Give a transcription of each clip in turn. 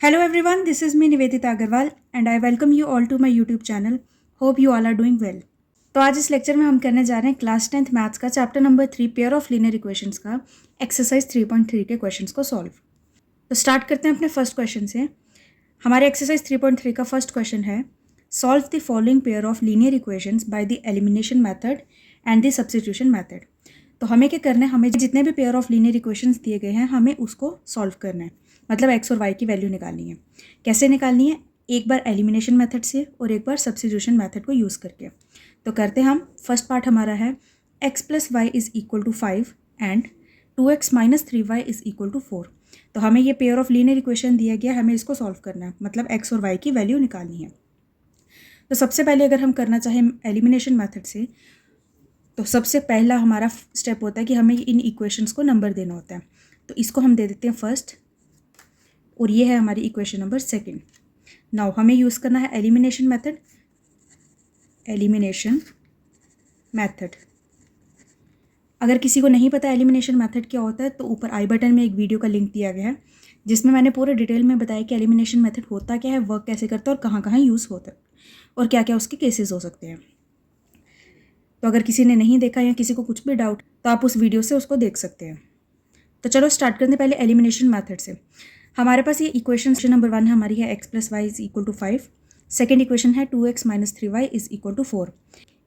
Hello everyone, this is me Nivedita Agarwal and I welcome you all to my YouTube channel. Hope you all are doing well. तो आज इस lecture में हम करने जा रहे हैं क्लास 10th मैथ्स का chapter number 3 pair of linear equations का एक्सरसाइज 3.3 के क्वेश्चंस को सॉल्व। तो स्टार्ट करते हैं अपने फर्स्ट क्वेश्चन से। हमारे एक्सरसाइज 3.3 का फर्स्ट क्वेश्चन है solve the following pair of linear equations by the elimination method and the substitution method. तो हमें क्या करना है, हमें जितने भी पेयर ऑफ लीनियर इक्वेशंस दिए गए हैं हमें उसको सॉल्व करना है, मतलब एक्स और वाई की वैल्यू निकालनी है। कैसे निकालनी है? एक बार एलिमिनेशन मेथड से और एक बार सब्स्टिट्यूशन मेथड को यूज़ करके। तो करते हैं हम। फर्स्ट पार्ट हमारा है x plus y is equal to 5 and 2x minus 3y is equal to 4। तो हमें ये पेयर ऑफ लीनियर इक्वेशन दिया गया, हमें इसको सॉल्व करना है, मतलब x और y की वैल्यू निकालनी है। तो सबसे पहले अगर हम करना चाहें एलिमिनेशन मेथड से, तो सबसे पहला हमारा स्टेप होता है कि हमें इन इक्वेशंस को नंबर देना होता है। तो इसको हम दे देते हैं फर्स्ट, और ये है हमारी इक्वेशन नंबर सेकंड। नाउ हमें यूज़ करना है एलिमिनेशन मेथड। एलिमिनेशन मेथड, अगर किसी को नहीं पता एलिमिनेशन मेथड क्या होता है तो ऊपर आई बटन में एक वीडियो का लिंक दिया गया है जिसमें मैंने पूरे डिटेल में बताया कि एलिमिनेशन मेथड होता क्या है, वर्क कैसे करता है और कहाँ कहाँ यूज़ होता है और क्या क्या उसके केसेस हो सकते हैं। तो अगर किसी ने नहीं देखा या किसी को कुछ भी डाउट तो आप उस वीडियो से उसको देख सकते हैं। तो चलो स्टार्ट करते हैं पहले एलिमिनेशन मेथड से। हमारे पास ये इक्वेशन नंबर 1 है हमारी है x plus y is equal to 5। Second equation है 2x minus 3y is equal to 4।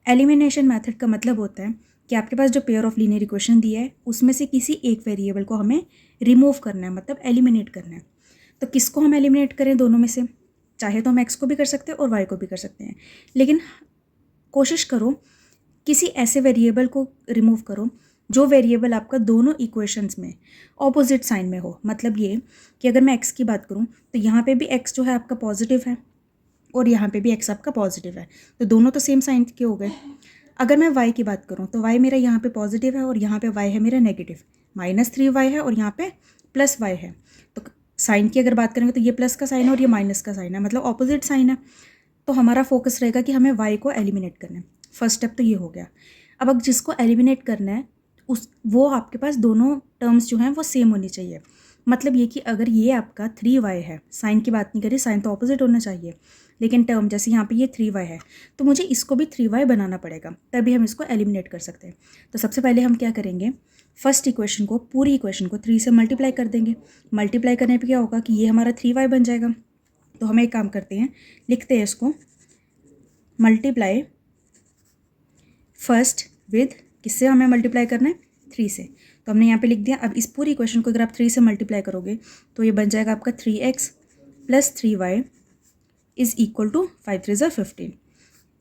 Elimination method का मतलब होता है कि आपके पास जो पेयर ऑफ लीनियर इक्वेशन दिया है उसमें से किसी एक वेरिएबल को हमें रिमूव करना है, मतलब एलिमिनेट करना है। तो किसको हम एलिमिनेट करें? दोनों में से। चाहे तो हम x को भी कर सकते हैं और y को भी कर सकते हैं, लेकिन कोशिश करो किसी ऐसे वेरिएबल को रिमूव करो जो वेरिएबल आपका दोनों इक्वेशंस में ऑपोजिट साइन में हो। मतलब ये कि अगर मैं x की बात करूँ तो यहाँ पे भी x जो है आपका पॉजिटिव है और यहाँ पे भी x आपका पॉजिटिव है, तो दोनों तो सेम साइन के हो गए। अगर मैं y की बात करूँ तो y मेरा यहाँ पे पॉजिटिव है और यहाँ पे y है मेरा नेगेटिव। -3y है और यहाँ पे +y है। तो साइन की अगर बात करेंगे तो ये प्लस का साइन है और ये माइनस का साइन है, मतलब ऑपोजिट साइन है। तो हमारा फोकस रहेगा कि हमें y को एलिमिनेट करना है। फर्स्ट स्टेप तो ये हो गया। अब जिसको एलिमिनेट करना है वो आपके पास दोनों टर्म्स जो हैं वो सेम होनी चाहिए। मतलब ये कि अगर ये आपका 3y है, साइन की बात नहीं करें, साइन तो ऑपोजिट होना चाहिए, लेकिन टर्म जैसे यहाँ पे ये 3y है तो मुझे इसको भी 3y बनाना पड़ेगा, तभी हम इसको एलिमिनेट कर सकते हैं। तो सबसे पहले हम क्या करेंगे, फर्स्ट इक्वेशन को, पूरी इक्वेशन को 3 से मल्टीप्लाई कर देंगे। मल्टीप्लाई करने पर क्या होगा कि ये हमारा 3y बन जाएगा। तो हम एक काम करते हैं, लिखते हैं इसको मल्टीप्लाई फर्स्ट विद, किससे हमें मल्टीप्लाई करना है? 3 से। तो हमने यहाँ पे लिख दिया। अब इस पूरी इक्वेशन को अगर आप 3 से मल्टीप्लाई करोगे तो ये बन जाएगा आपका 3x plus 3y is equal to 5 3 ज़ा 15।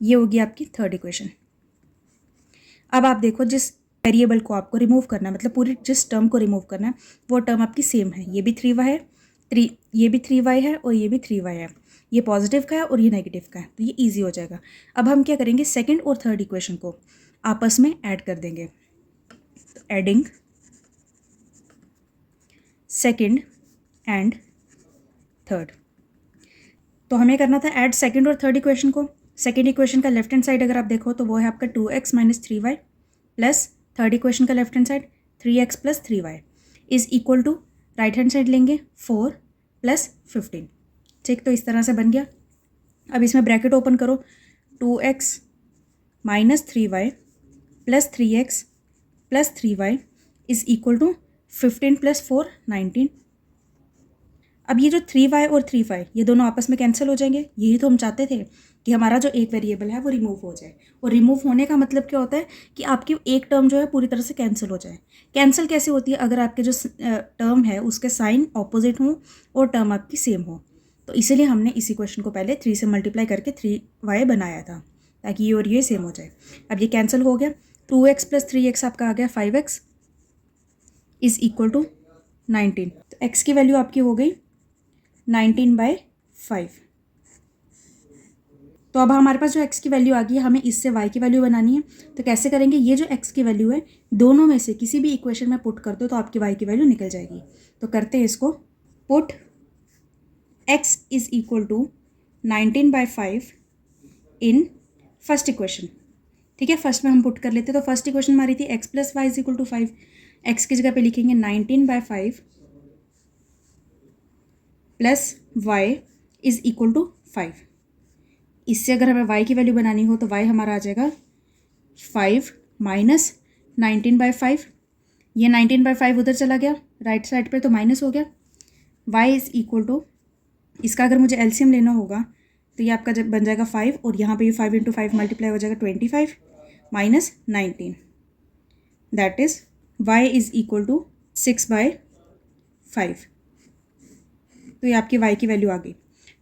ये होगी आपकी थर्ड इक्वेशन। अब आप देखो जिस वेरिएबल को आपको रिमूव करना है, मतलब पूरी जिस टर्म को रिमूव करना है वो टर्म आपकी सेम है। ये भी 3y है, ये भी 3y है और ये भी 3y है। ये पॉजिटिव का है और ये नेगेटिव का है, तो ये ईजी हो जाएगा। अब हम क्या करेंगे, सेकेंड और थर्ड इक्वेशन को आपस में ऐड कर देंगे। तो एडिंग सेकेंड एंड थर्ड। तो हमें करना था ऐड सेकेंड और थर्ड इक्वेशन को। सेकेंड इक्वेशन का लेफ्ट हैंड साइड अगर आप देखो तो वो है आपका 2x minus 3y plus third equation का left hand side 3x plus 3y is equal to right hand side लेंगे 4 प्लस 15। ठीक, तो इस तरह से बन गया। अब इसमें ब्रैकेट ओपन करो, 2x minus 3y plus 3x plus 3y is equal to 15 plus 4 19। अब ये जो 3y और 3y ये दोनों आपस में कैंसिल हो जाएंगे। यही तो हम चाहते थे कि हमारा जो एक वेरिएबल है वो रिमूव हो जाए। और रिमूव होने का मतलब क्या होता है कि आपकी एक टर्म जो है पूरी तरह से कैंसिल हो जाए। कैंसिल कैसे होती है? अगर आपके जो टर्म है उसके साइन ऑपोजिट हों और टर्म आपकी सेम हो। तो इसीलिए हमने इसी क्वेश्चन को पहले 3 से मल्टीप्लाई करके 3y बनाया था, ताकि ये और ये सेम हो जाए। अब ये कैंसिल हो गया। 2x प्लस 3x आपका आ गया 5x इज़ इक्वल टू 19। तो x की वैल्यू आपकी हो गई 19/5। तो अब हमारे पास जो x की वैल्यू आ गई है, हमें इससे y की वैल्यू बनानी है। तो कैसे करेंगे, ये जो x की वैल्यू है दोनों में से किसी भी इक्वेशन में पुट कर दो तो आपकी y की वैल्यू निकल जाएगी। तो करते हैं इसको, put x is equal to 19/5 in first equation. ठीक है, फर्स्ट में हम पुट कर लेते हैं। तो फर्स्ट इक्वेशन हमारी थी x plus y is equal to 5। x की जगह पे लिखेंगे 19/5 plus y is equal to 5। इससे अगर हमें y की वैल्यू बनानी हो तो y हमारा आ जाएगा 5 माइनस 19/5। ये 19/5 उधर चला गया राइट साइड पे तो माइनस हो गया। y इज़ इक्वल टू, इसका अगर मुझे एलसीएम लेना होगा तो ये आपका जब बन जाएगा 5 और यहाँ पे ये 5 × 5 मल्टीप्लाई हो जाएगा 25 minus 19, that is y is equal to 6/5। तो ये आपकी y की वैल्यू आ गई।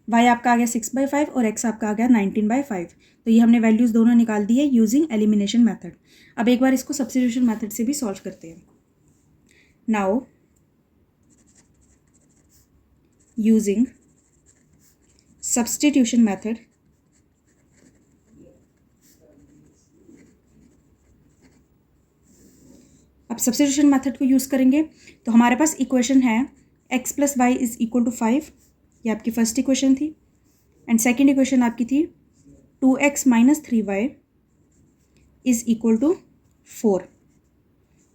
y आपका आ गया 6/5 और x आपका आ गया 19/5। तो ये हमने वैल्यूज़ दोनों निकाल दी है यूजिंग एलिमिनेशन मेथड। अब एक बार इसको सब्स्टिट्यूशन मेथड से भी सॉल्व करते हैं। नाउ यूजिंग सब्स्टिट्यूशन मेथड, अब सब्स्टिट्यूशन मेथड को यूज़ करेंगे तो हमारे पास इक्वेशन है x + y is equal to 5, ये आपकी फर्स्ट इक्वेशन थी। एंड सेकेंड इक्वेशन आपकी थी 2x - 3y is equal to 4,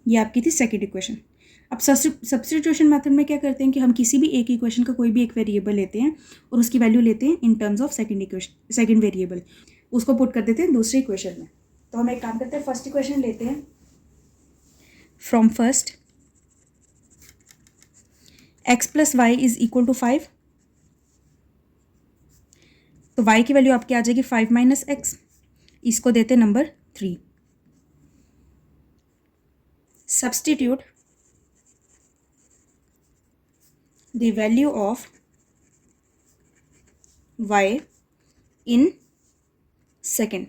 ये आपकी थी सेकेंड इक्वेशन। अब सब्स्टिट्यूशन मेथड में क्या करते हैं कि हम किसी भी एक इक्वेशन का कोई भी एक वेरिएबल लेते हैं और उसकी वैल्यू लेते हैं in terms of second variable, उसको पुट कर देते हैं दूसरी इक्वेशन में। तो हम एक काम करते हैं, फर्स्ट इक्वेशन लेते हैं from first x + y is equal to 5, तो y की वैल्यू आपकी आ जाएगी 5 - x, इसको देते number 3। Substitute the value of y in second.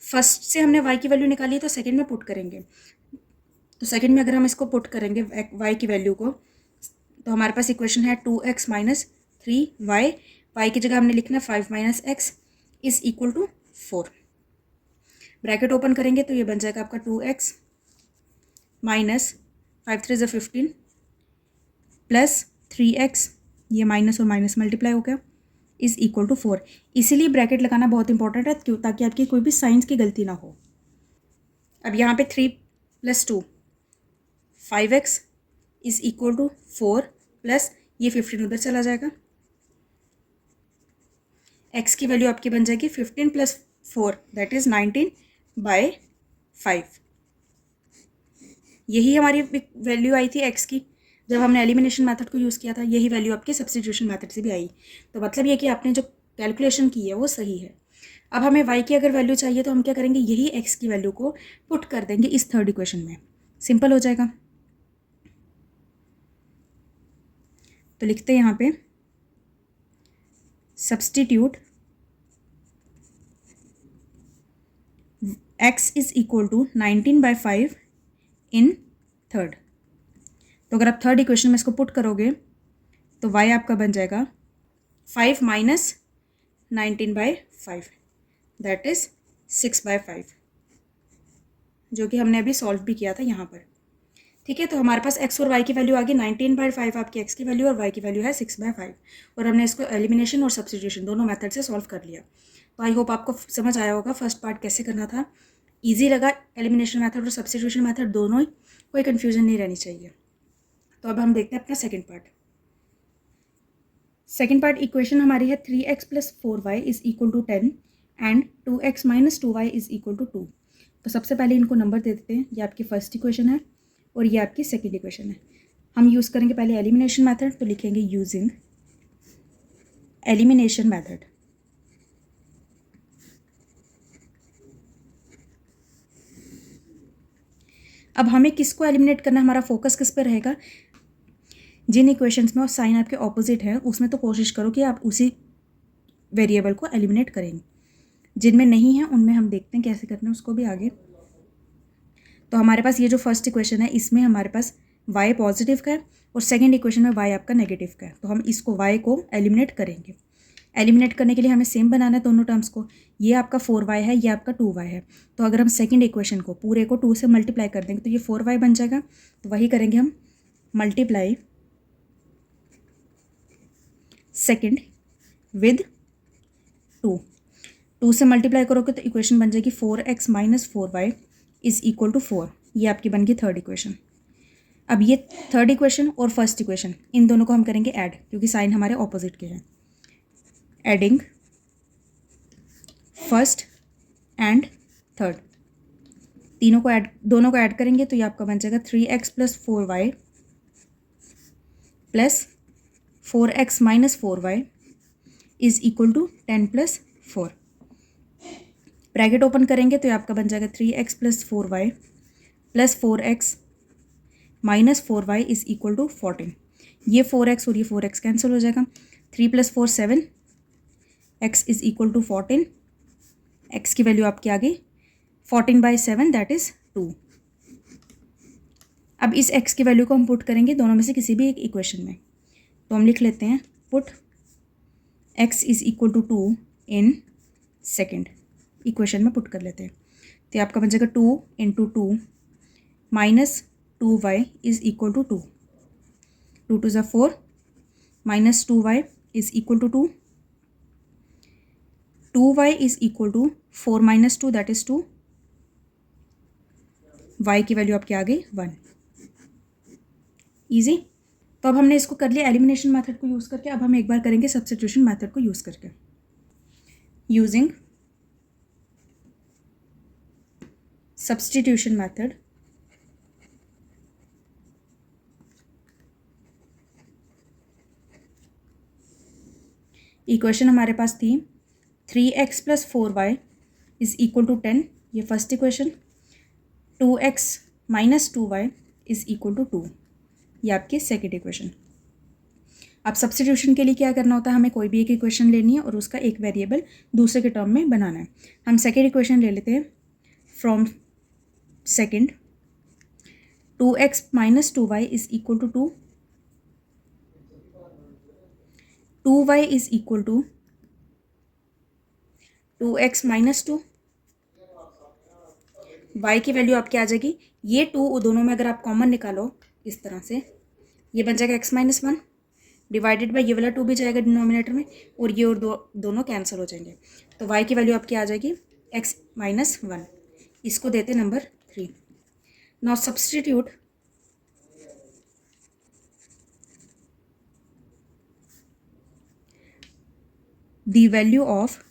First से हमने y की वैल्यू निकाली है तो सेकेंड में पुट करेंगे। तो सेकेंड में अगर हम इसको पुट करेंगे y की वैल्यू को तो हमारे पास इक्वेशन है 2x - 3y, y की जगह हमने लिखना है 5 - x is equal to 4। Bracket open करेंगे तो ये बन जाएगा आपका 2x माइनस 5 3 = 15 प्लस 3x, ये माइनस और माइनस मल्टीप्लाई हो गया, इज़ इक्वल टू 4। इसीलिए ब्रैकेट लगाना बहुत इंपॉर्टेंट है क्यों, ताकि आपकी कोई भी साइंस की गलती ना हो। अब यहाँ पे 3 + 2 5x is equal to 4 plus ये 15 उधर चला जाएगा, x की वैल्यू आपकी बन जाएगी 15 + 4 दैट इज़ 19/5। यही हमारी वैल्यू आई थी x की जब हमने एलिमिनेशन मेथड को यूज़ किया था, यही वैल्यू आपके सब्स्टिट्यूशन मेथड से भी आई। तो मतलब ये कि आपने जो कैलकुलेशन की है वो सही है। अब हमें y की अगर वैल्यू चाहिए तो हम क्या करेंगे, यही x की वैल्यू को पुट कर देंगे इस थर्ड इक्वेशन में, सिंपल हो जाएगा। तो लिखते हैं यहाँ पे substitute x is equal to 19/5 in third. तो अगर आप थर्ड इक्वेशन में इसको पुट करोगे तो y आपका बन जाएगा 5 माइनस 19/5 दैट इज़ 6/5, जो कि हमने अभी सॉल्व भी किया था यहाँ पर। ठीक है, तो हमारे पास x और y की वैल्यू आ गई 19/5 आपकी x की वैल्यू और y की वैल्यू है 6/5, और हमने इसको एलिमिनेशन और सब्स्टिट्यूशन दोनों मेथड से सॉल्व कर लिया। तो आई होप आपको समझ आया होगा फर्स्ट पार्ट कैसे करना था, ईजी लगा। एलिमिनेशन मेथड और सब्स्टिट्यूशन मेथड दोनों ही, कोई कन्फ्यूजन नहीं रहनी चाहिए। तो अब हम देखते हैं अपना second part. Second part equation हमारी है 3x + 4y is equal to 10 and 2x - 2y is equal to 2। तो सबसे पहले इनको नंबर दे देते हैं, ये आपकी फर्स्ट इक्वेशन है और ये आपकी सेकेंड इक्वेशन है। हम यूज़ करेंगे पहले एलिमिनेशन मेथड, तो लिखेंगे यूजिंग एलिमिनेशन मेथड। अब हमें किसको एलिमिनेट करना है, हमारा फोकस किस पर रहेगा, जिन इक्वेशंस में और साइन आपके ऑपोजिट है उसमें तो कोशिश करो कि आप उसी वेरिएबल को एलिमिनेट करेंगे, जिनमें नहीं है उनमें हम देखते हैं कैसे करना है उसको भी आगे। तो हमारे पास ये जो फर्स्ट इक्वेशन है इसमें हमारे पास y पॉजिटिव का है और सेकेंड इक्वेशन में y आपका नेगेटिव का है, तो हम इसको y को एलिमिनेट करेंगे। एलिमिनेट करने के लिए हमें सेम बनाना है दोनों टर्म्स को, ये आपका 4y है, ये आपका 2y है। तो अगर हम सेकेंड इक्वेशन को पूरे को 2 से मल्टीप्लाई कर देंगे तो ये 4y बन जाएगा, तो वही करेंगे हम, मल्टीप्लाई सेकेंड विद 2 से मल्टीप्लाई करोगे तो इक्वेशन बन जाएगी 4x - 4y is equal to 4, ये आपकी बन गई थर्ड इक्वेशन। अब ये थर्ड इक्वेशन और फर्स्ट इक्वेशन, इन दोनों को हम करेंगे ऐड, क्योंकि साइन हमारे ऑपोजिट के हैं। एडिंग फर्स्ट एंड थर्ड, दोनों को ऐड करेंगे तो ये आपका बन जाएगा 3x + 4y plus 4x - 4y is equal to 10 + 4। Bracket open करेंगे तो ये आपका बन जाएगा 3x + 4y plus 4x - 4y is equal to 14। ये 4x और ये 4x कैंसिल हो जाएगा। 3 + 4 7, x is equal to 14। x की वैल्यू आपकी आ गई 14/7 दैट इज 2। अब इस x की वैल्यू को हम पुट करेंगे दोनों में से किसी भी एक इक्वेशन में। तो हम लिख लेते हैं put x is equal to 2 in second, equation में पुट कर लेते हैं। तो आपका बन जाएगा 2 × 2 minus 2y is equal to 2। 2 × 4 minus 2y is equal to 2। 2y is equal to 4 - 2 that is 2। y की वैल्यू आपकी आ गई 1। ईजी। तो अब हमने इसको कर लिया एलिमिनेशन मेथड को यूज़ करके। अब हम एक बार करेंगे सब्स्टिट्यूशन मेथड को यूज़ करके। यूजिंग सब्स्टिट्यूशन मेथड, इक्वेशन हमारे पास थी 3x + 4y is equal to 10, ये first equation. 2x - 2y is equal to 2, ये आपकी सेकेंड इक्वेशन। अब सब्स्टिट्यूशन के लिए क्या करना होता है, हमें कोई भी एक इक्वेशन लेनी है और उसका एक वेरिएबल दूसरे के टर्म में बनाना है। हम सेकेंड इक्वेशन ले लेते हैं from second. 2x - 2y is equal to 2। 2y is equal to 2x - 2। y की वैल्यू आपकी आ जाएगी, ये 2 दोनों में अगर आप कॉमन निकालो इस तरह से, ये बन जाएगा x - 1 डिवाइडेड बाय ये वाला 2 भी जाएगा डिनोमिनेटर में और ये और दोनों कैंसिल हो जाएंगे। तो y की वैल्यू आपकी आ जाएगी x - 1। इसको देते number 3। Now substitute the value of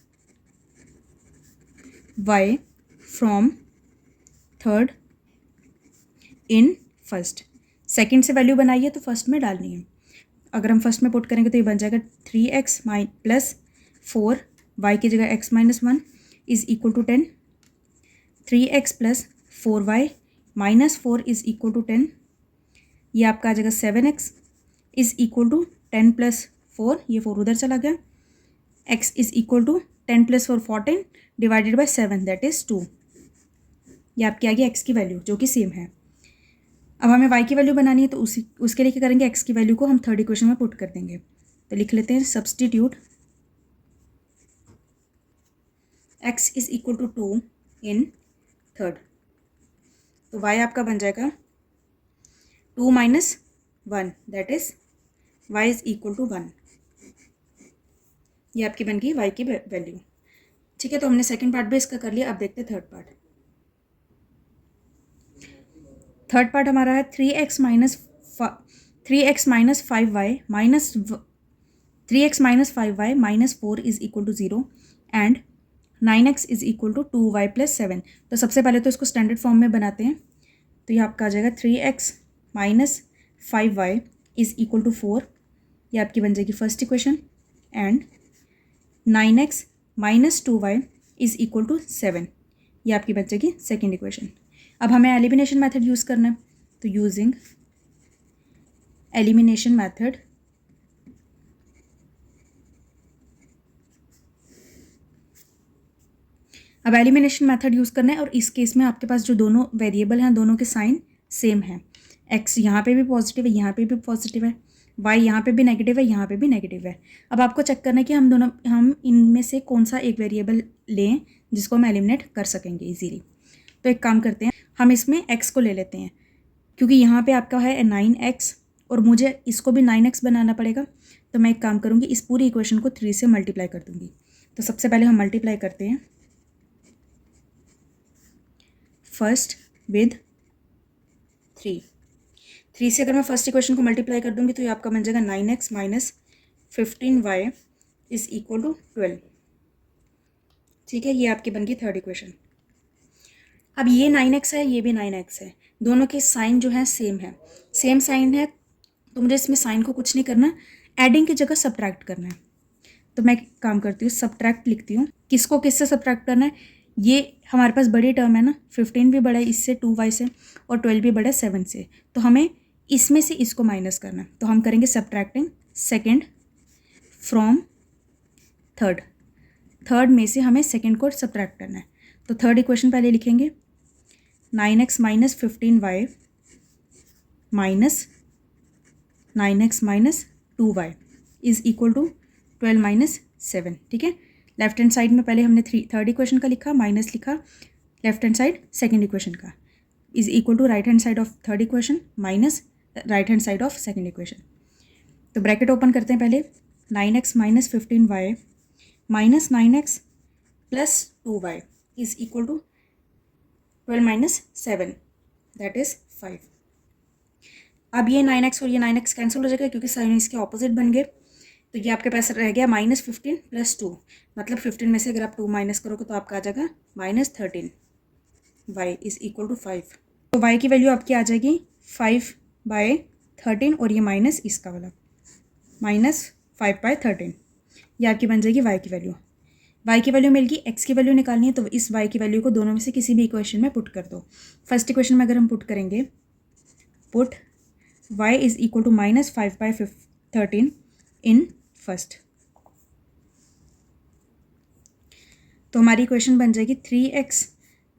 y from third in first. Second से वैल्यू बनाई है तो फर्स्ट में डालनी है। अगर हम फर्स्ट में पुट करेंगे तो ये बन जाएगा 3x + 4, y की जगह x - 1 is equal to 10। 3x + 4y - 4 is equal to 10, ये आपका आ जाएगा 7x इज इक्वल टू 10 + 4, ये 4 उधर चला गया। x is equal to 10 + 4 14 divided by 7 that is 2। ये आपकी आ गई x की वैल्यू जो कि सेम है। अब हमें y की वैल्यू बनानी है तो उसके लिए क्या करेंगे, x की वैल्यू को हम थर्ड इक्वेशन में पुट कर देंगे। तो लिख लेते हैं substitute x is equal to 2 in third. तो y आपका बन जाएगा 2 - 1 that is y is equal to 1। ये आपकी बन गई y की वैल्यू। ठीक है, तो हमने सेकेंड पार्ट भी इसका कर लिया। अब देखते हैं थर्ड पार्ट। थर्ड पार्ट हमारा है 3x - 5y -4 is equal to 0 and 9x is equal to 2y + 7। तो सबसे पहले तो इसको स्टैंडर्ड फॉर्म में बनाते हैं। तो ये आपका आ जाएगा 3x - 5y is equal to 4, ये आपकी बन जाएगी first equation. And 9x - 2y is equal to 7, ये आपकी बन जाएगी सेकेंड इक्वेशन। अब हमें एलिमिनेशन मेथड यूज़ करना है। तो यूजिंग एलिमिनेशन मेथड, अब एलिमिनेशन मेथड यूज़ करना है और इस केस में आपके पास जो दोनों वेरिएबल हैं दोनों के साइन सेम हैं। x यहाँ पे भी पॉजिटिव है, यहाँ पे भी पॉजिटिव है, y यहाँ पे भी नेगेटिव है, यहाँ पे भी नेगेटिव है। अब आपको चेक करना है कि हम इनमें से कौन सा एक वेरिएबल लें जिसको हम एलिमिनेट कर सकेंगे इजीली। तो एक काम करते हैं, हम इसमें x को ले लेते हैं क्योंकि यहाँ पे आपका है 9x और मुझे इसको भी 9x बनाना पड़ेगा। तो मैं एक काम करूँगी, इस पूरी इक्वेशन को 3 से मल्टीप्लाई कर दूँगी। तो सबसे पहले हम मल्टीप्लाई करते हैं फर्स्ट विद 3। 3 से अगर मैं फर्स्ट इक्वेशन को मल्टीप्लाई कर दूंगी तो ये आपका बन जाएगा 9x minus 15y is equal to 12। ठीक है, ये आपकी बन गई थर्ड इक्वेशन। अब ये 9x है, ये भी 9x है, दोनों के साइन जो है सेम है, सेम साइन है, तो मुझे इसमें साइन को कुछ नहीं करना, एडिंग की जगह सब्ट्रैक्ट करना है। तो मैं काम करती हूँ, सब्ट्रैक्ट लिखती हूँ। किसको किससे सब्ट्रैक्ट करना है? ये हमारे पास बड़ी टर्म है ना, 15 भी बड़ा है इससे 2y से, और 12 भी बड़ा है 7 से, तो हमें इसमें से इसको माइनस करना है। तो हम करेंगे subtracting second from third, third में से हमें सेकेंड को सब्ट्रैक्ट करना है। तो थर्ड इक्वेशन पहले लिखेंगे 9x minus 15y minus 9x minus 2y is equal to 12 minus 7। ठीक है, लेफ्ट हैंड साइड में पहले हमने थर्ड इक्वेशन का लिखा, माइनस लिखा, left hand side second equation का, is equal to right hand side of third equation minus right hand side of second equation. तो ब्रैकेट ओपन करते हैं पहले, 9x minus 15y minus 9x plus 2y is equal to 12 minus 7 that is 5। अब ये 9x और ये 9x cancel हो जाएगा क्योंकि साइन इसके ऑपोजिट बन गए, तो ये आपके पास रह गया माइनस 15 प्लस 2, मतलब 15 में से अगर आप 2 माइनस करोगे तो आपका आ जाएगा minus 13, y is equal to 5। तो y की वैल्यू आपकी आ जाएगी 5/13 और ये माइनस इसका वाला माइनस 5/13, ये आपकी बन जाएगी y की वैल्यू। y की वैल्यू मिल गई, x की वैल्यू निकालनी है तो इस y की वैल्यू को दोनों में से किसी भी इक्वेशन में पुट कर दो। फर्स्ट इक्वेशन में अगर हम पुट करेंगे, put y is equal to minus 5/13 in first, तो हमारी इक्वेशन बन जाएगी 3x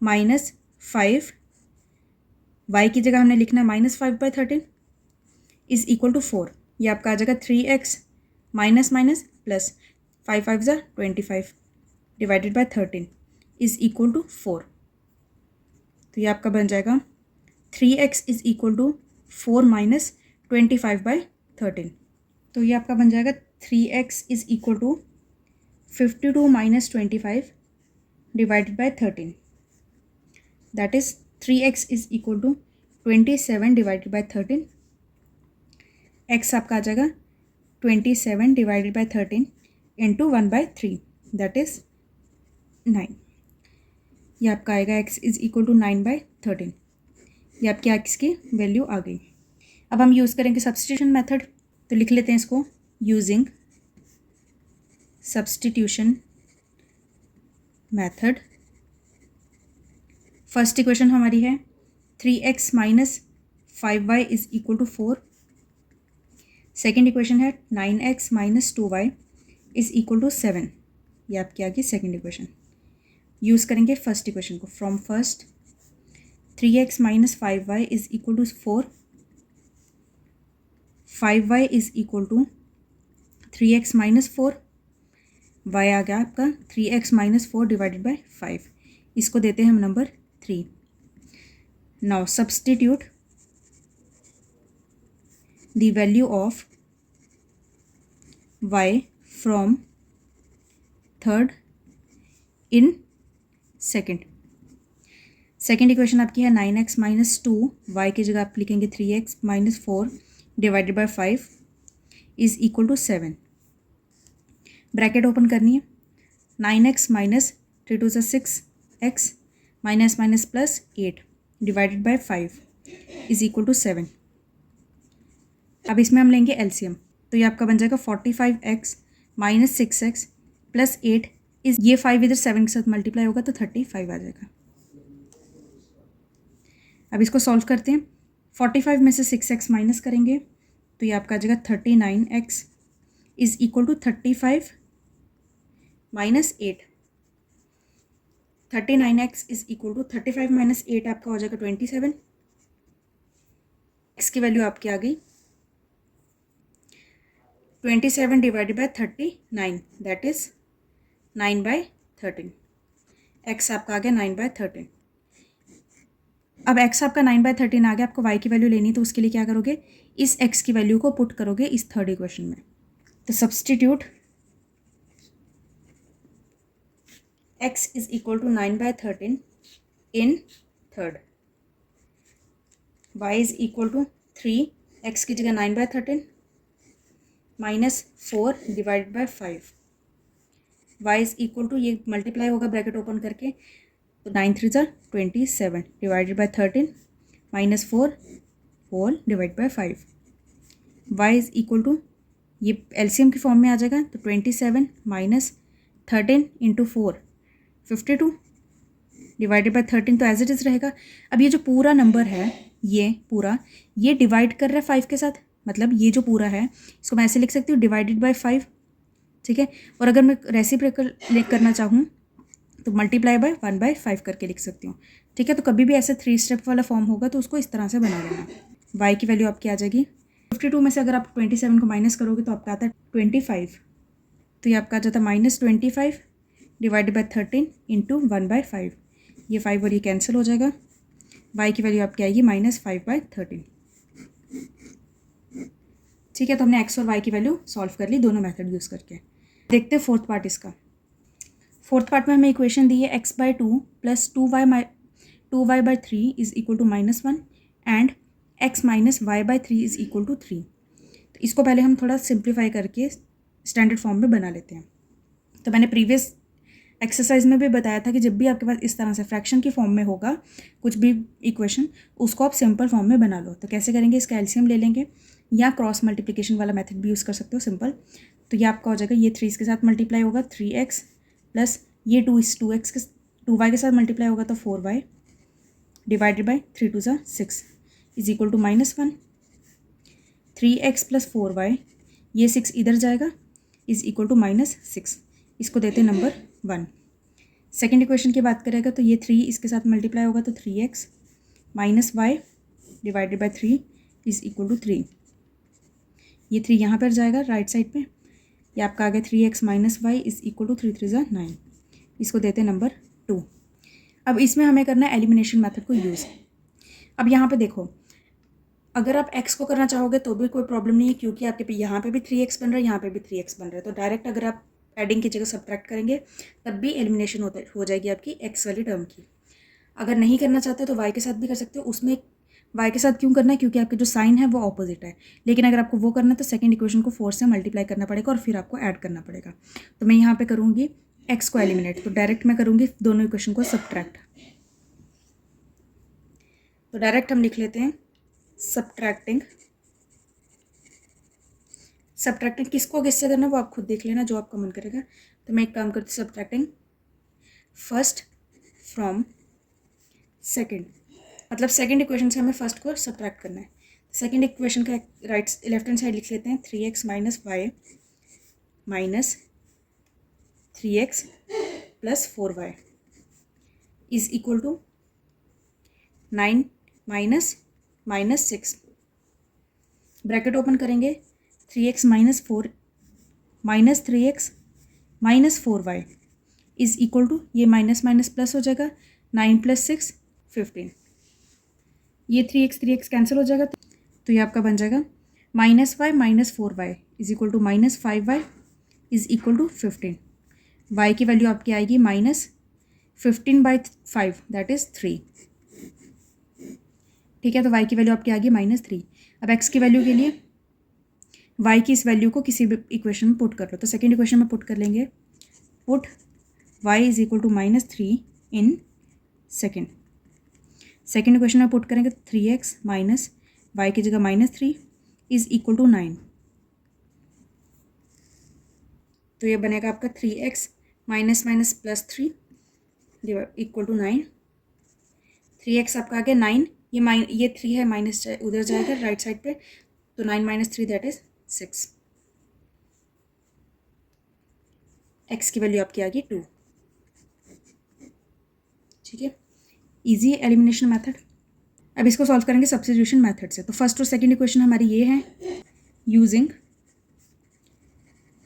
माइनस 5, y की जगह हमने लिखना माइनस 5/13 इज इक्वल टू 4। ये आपका आ जाएगा 3x माइनस माइनस प्लस 5 5 ज़ा 25 divided by 13 is equal to 4। तो ये आपका बन जाएगा 3x is equal to 4 minus 25/13। तो ये आपका बन जाएगा 3x is equal to 52 minus 25 divided by 13 that is 3x is equal to 27 divided by 13। x आपका आ जाएगा 27 divided by 13 into 1/3 that is 9। ये आपका आएगा x इज इक्वल टू 9/13। ये आपकी x की वैल्यू आ गई। अब हम यूज़ करेंगे सब्स्टिट्यूशन मेथड, तो लिख लेते हैं इसको, using substitution method. First equation हमारी है 3x minus 5y is equal to 4। Second equation है 9x minus 2y is equal to 7। ये आपकी आ गई सेकेंड इक्वेशन। यूज़ करेंगे फर्स्ट इक्वेशन को, from first 3x minus 5y is equal to 4, 5y is equal to 3x minus 4, y आ गया आपका 3x माइनस 4 डिवाइडेड बाय 5, इसको देते हैं हम number 3। Now substitute the value of y from third in second. Second equation आपकी है 9x minus 2, y की जगह आप लिखेंगे 3x minus 4 divided by 5 is equal to 7। Bracket open करनी है, 9x minus 3 2 6x minus minus plus 8 divided by 5 is equal to 7। अब इसमें हम लेंगे एलसीएम, तो ये आपका बन जाएगा 45x माइनस 6x प्लस 8 इस ये 5 इधर 7 के साथ मल्टीप्लाई होगा तो 35 आ जाएगा। अब इसको सॉल्व करते हैं, 45 में से 6x माइनस करेंगे तो ये आपका आ जाएगा 39x is equal to 35 minus 8। 39x is equal to 35 minus 8 आपका हो जाएगा 27। x की वैल्यू आपकी आ गई 27 divided bye 39 that is 9/13। x आपका आ गया 9/13। अब x आपका 9/13 आ गया, आपको y की वैल्यू लेनी, तो उसके लिए क्या करोगे, इस x की वैल्यू को पुट करोगे इस थर्ड इक्वेशन में। तो substitute x is equal to 9/13 in third, y is equal to 3x की जगह 9/13 -4 divided by 5। y is equal to, ये मल्टीप्लाई होगा ब्रैकेट ओपन करके, तो 9 3 27 divided by 13 -4 whole divide by 5। y is equal to, ये LCM की form में आ जाएगा, तो 27 - 13 इंटू 4 52 डिवाइडेड बाय 13, तो एज इट इज़ रहेगा। अब ये जो पूरा नंबर है, ये पूरा, ये डिवाइड कर रहा है 5 के साथ, मतलब ये जो पूरा है इसको मैं ऐसे लिख सकती हूँ, डिवाइडेड बाय 5, ठीक है। और अगर मैं रेसिप्रोकल करना चाहूँ तो मल्टीप्लाई बाय 1/5 करके लिख सकती हूँ, ठीक है। तो कभी भी ऐसे 3 स्टेप वाला फॉर्म होगा तो उसको इस तरह से बना लेना। y की वैल्यू आपकी आ जाएगी 52 में से अगर आप 27 को माइनस करोगे तो आपका आता है 25, तो ये आपका आ जाता है -25 डिवाइडेड बाय 13 इंटू 1/5। ये 5 और ये कैंसिल हो जाएगा। y की वैल्यू आपकी आएगी -5/13, ठीक है। तो हमने x और y की वैल्यू सॉल्व कर ली दोनों मेथड यूज़ करके। देखते हैं फोर्थ पार्ट इसका। फोर्थ पार्ट में हमें इक्वेशन दी है x/2 + 2y/3 is equal to -1 and x - y/3 is equal to 3। तो इसको पहले हम थोड़ा सिंप्लीफाई करके स्टैंडर्ड फॉर्म में बना लेते हैं। तो मैंने प्रीवियस एक्सरसाइज में भी बताया था कि जब भी आपके पास इस तरह से फ्रैक्शन की फॉर्म में होगा कुछ भी इक्वेशन, उसको आप सिंपल फॉर्म में बना लो। तो कैसे करेंगे, इसका एलसीएम ले लेंगे या क्रॉस मल्टीप्लिकेशन वाला मेथड भी यूज़ कर सकते हो, सिंपल। तो ये आपका हो जाएगा, ये 3 इसके साथ मल्टीप्लाई होगा 3x प्लस ये 2y के साथ मल्टीप्लाई होगा तो 4y divided by 3 2 6 is equal to -1। 3x + 4y, ये 6 इधर जाएगा, इज इक्वल टू -6। इसको देते हैं नंबर 1। सेकेंड इक्वेशन की बात करेगा तो ये 3 इसके साथ मल्टीप्लाई होगा तो 3x - y divided by 3 is equal to 3। ये 3 यहाँ पर जाएगा राइट साइड पे, ये आपका आ गया 3x - y is equal to 3 3 9। इसको देते हैं नंबर 2। अब इसमें हमें करना है एलिमिनेशन मेथड को यूज़। अब यहाँ पे देखो, अगर आप x को करना चाहोगे तो भी कोई प्रॉब्लम नहीं है, क्योंकि आपके पे यहाँ पे भी 3x बन रहा है, यहाँ पे भी 3x बन रहा है। तो डायरेक्ट अगर आप एडिंग की जगह सब्ट्रैक्ट करेंगे तब भी एलिमिनेशन हो जाएगी आपकी x वाली टर्म की। अगर नहीं करना चाहते तो y के साथ भी कर सकते हो। उसमें y के साथ क्यों करना है, क्योंकि आपके जो साइन है वो ऑपोजिट है। लेकिन अगर आपको वो करना है तो सेकेंड इक्वेशन को 4 से मल्टीप्लाई करना पड़ेगा और फिर आपको ऐड करना पड़ेगा। तो मैं यहाँ पे करूँगी x को एलिमिनेट, तो डायरेक्ट मैं करूँगी दोनों इक्वेशन को सब्ट्रैक्ट। तो डायरेक्ट हम लिख लेते हैं सब्ट्रैक्टिंग किसको किससे करना है वो आप खुद देख लेना, जो आपका मन करेगा। तो मैं एक काम करती हूँ, सब्ट्रैक्टिंग फर्स्ट फ्रॉम सेकेंड, मतलब सेकेंड इक्वेशन से हमें फर्स्ट को सब्ट्रैक्ट करना है। सेकेंड इक्वेशन का राइट लेफ्ट हैंड साइड लिख लेते हैं 3x - y minus 3x + 4y is equal to 9 - -6। Bracket open करेंगे 3x - 4 - 3x - 4y is equal to, ये माइनस माइनस प्लस हो जाएगा, 9 + 6 15। ये 3x कैंसिल हो जाएगा, तो ये आपका बन जाएगा -y - 4y is equal to -5y is equal to 15। y की वैल्यू आपकी आएगी -15/5 दैट इज़ 3, ठीक है। तो y की वैल्यू आपकी आ गई -3। अब x की वैल्यू के लिए y की इस वैल्यू को किसी भी इक्वेशन में पुट कर लो। तो सेकेंड इक्वेशन में पुट कर लेंगे, put y is equal to -3 in second equation में पुट करेंगे 3x माइनस y की जगह -3 इज इक्वल टू 9। तो ये बनेगा आपका 3x minus +3 equal to 9। 3x आपका आ गया 9, ये 3 है माइनस उधर जाएगा राइट साइड पे, तो 9 - 3 दैट इज 6। x की वैल्यू आपकी आ गई 2, ठीक है। Easy elimination method. अब इसको सॉल्व करेंगे सब्स्टिट्यूशन मेथड से। तो फर्स्ट और सेकंड इक्वेशन हमारी ये है, using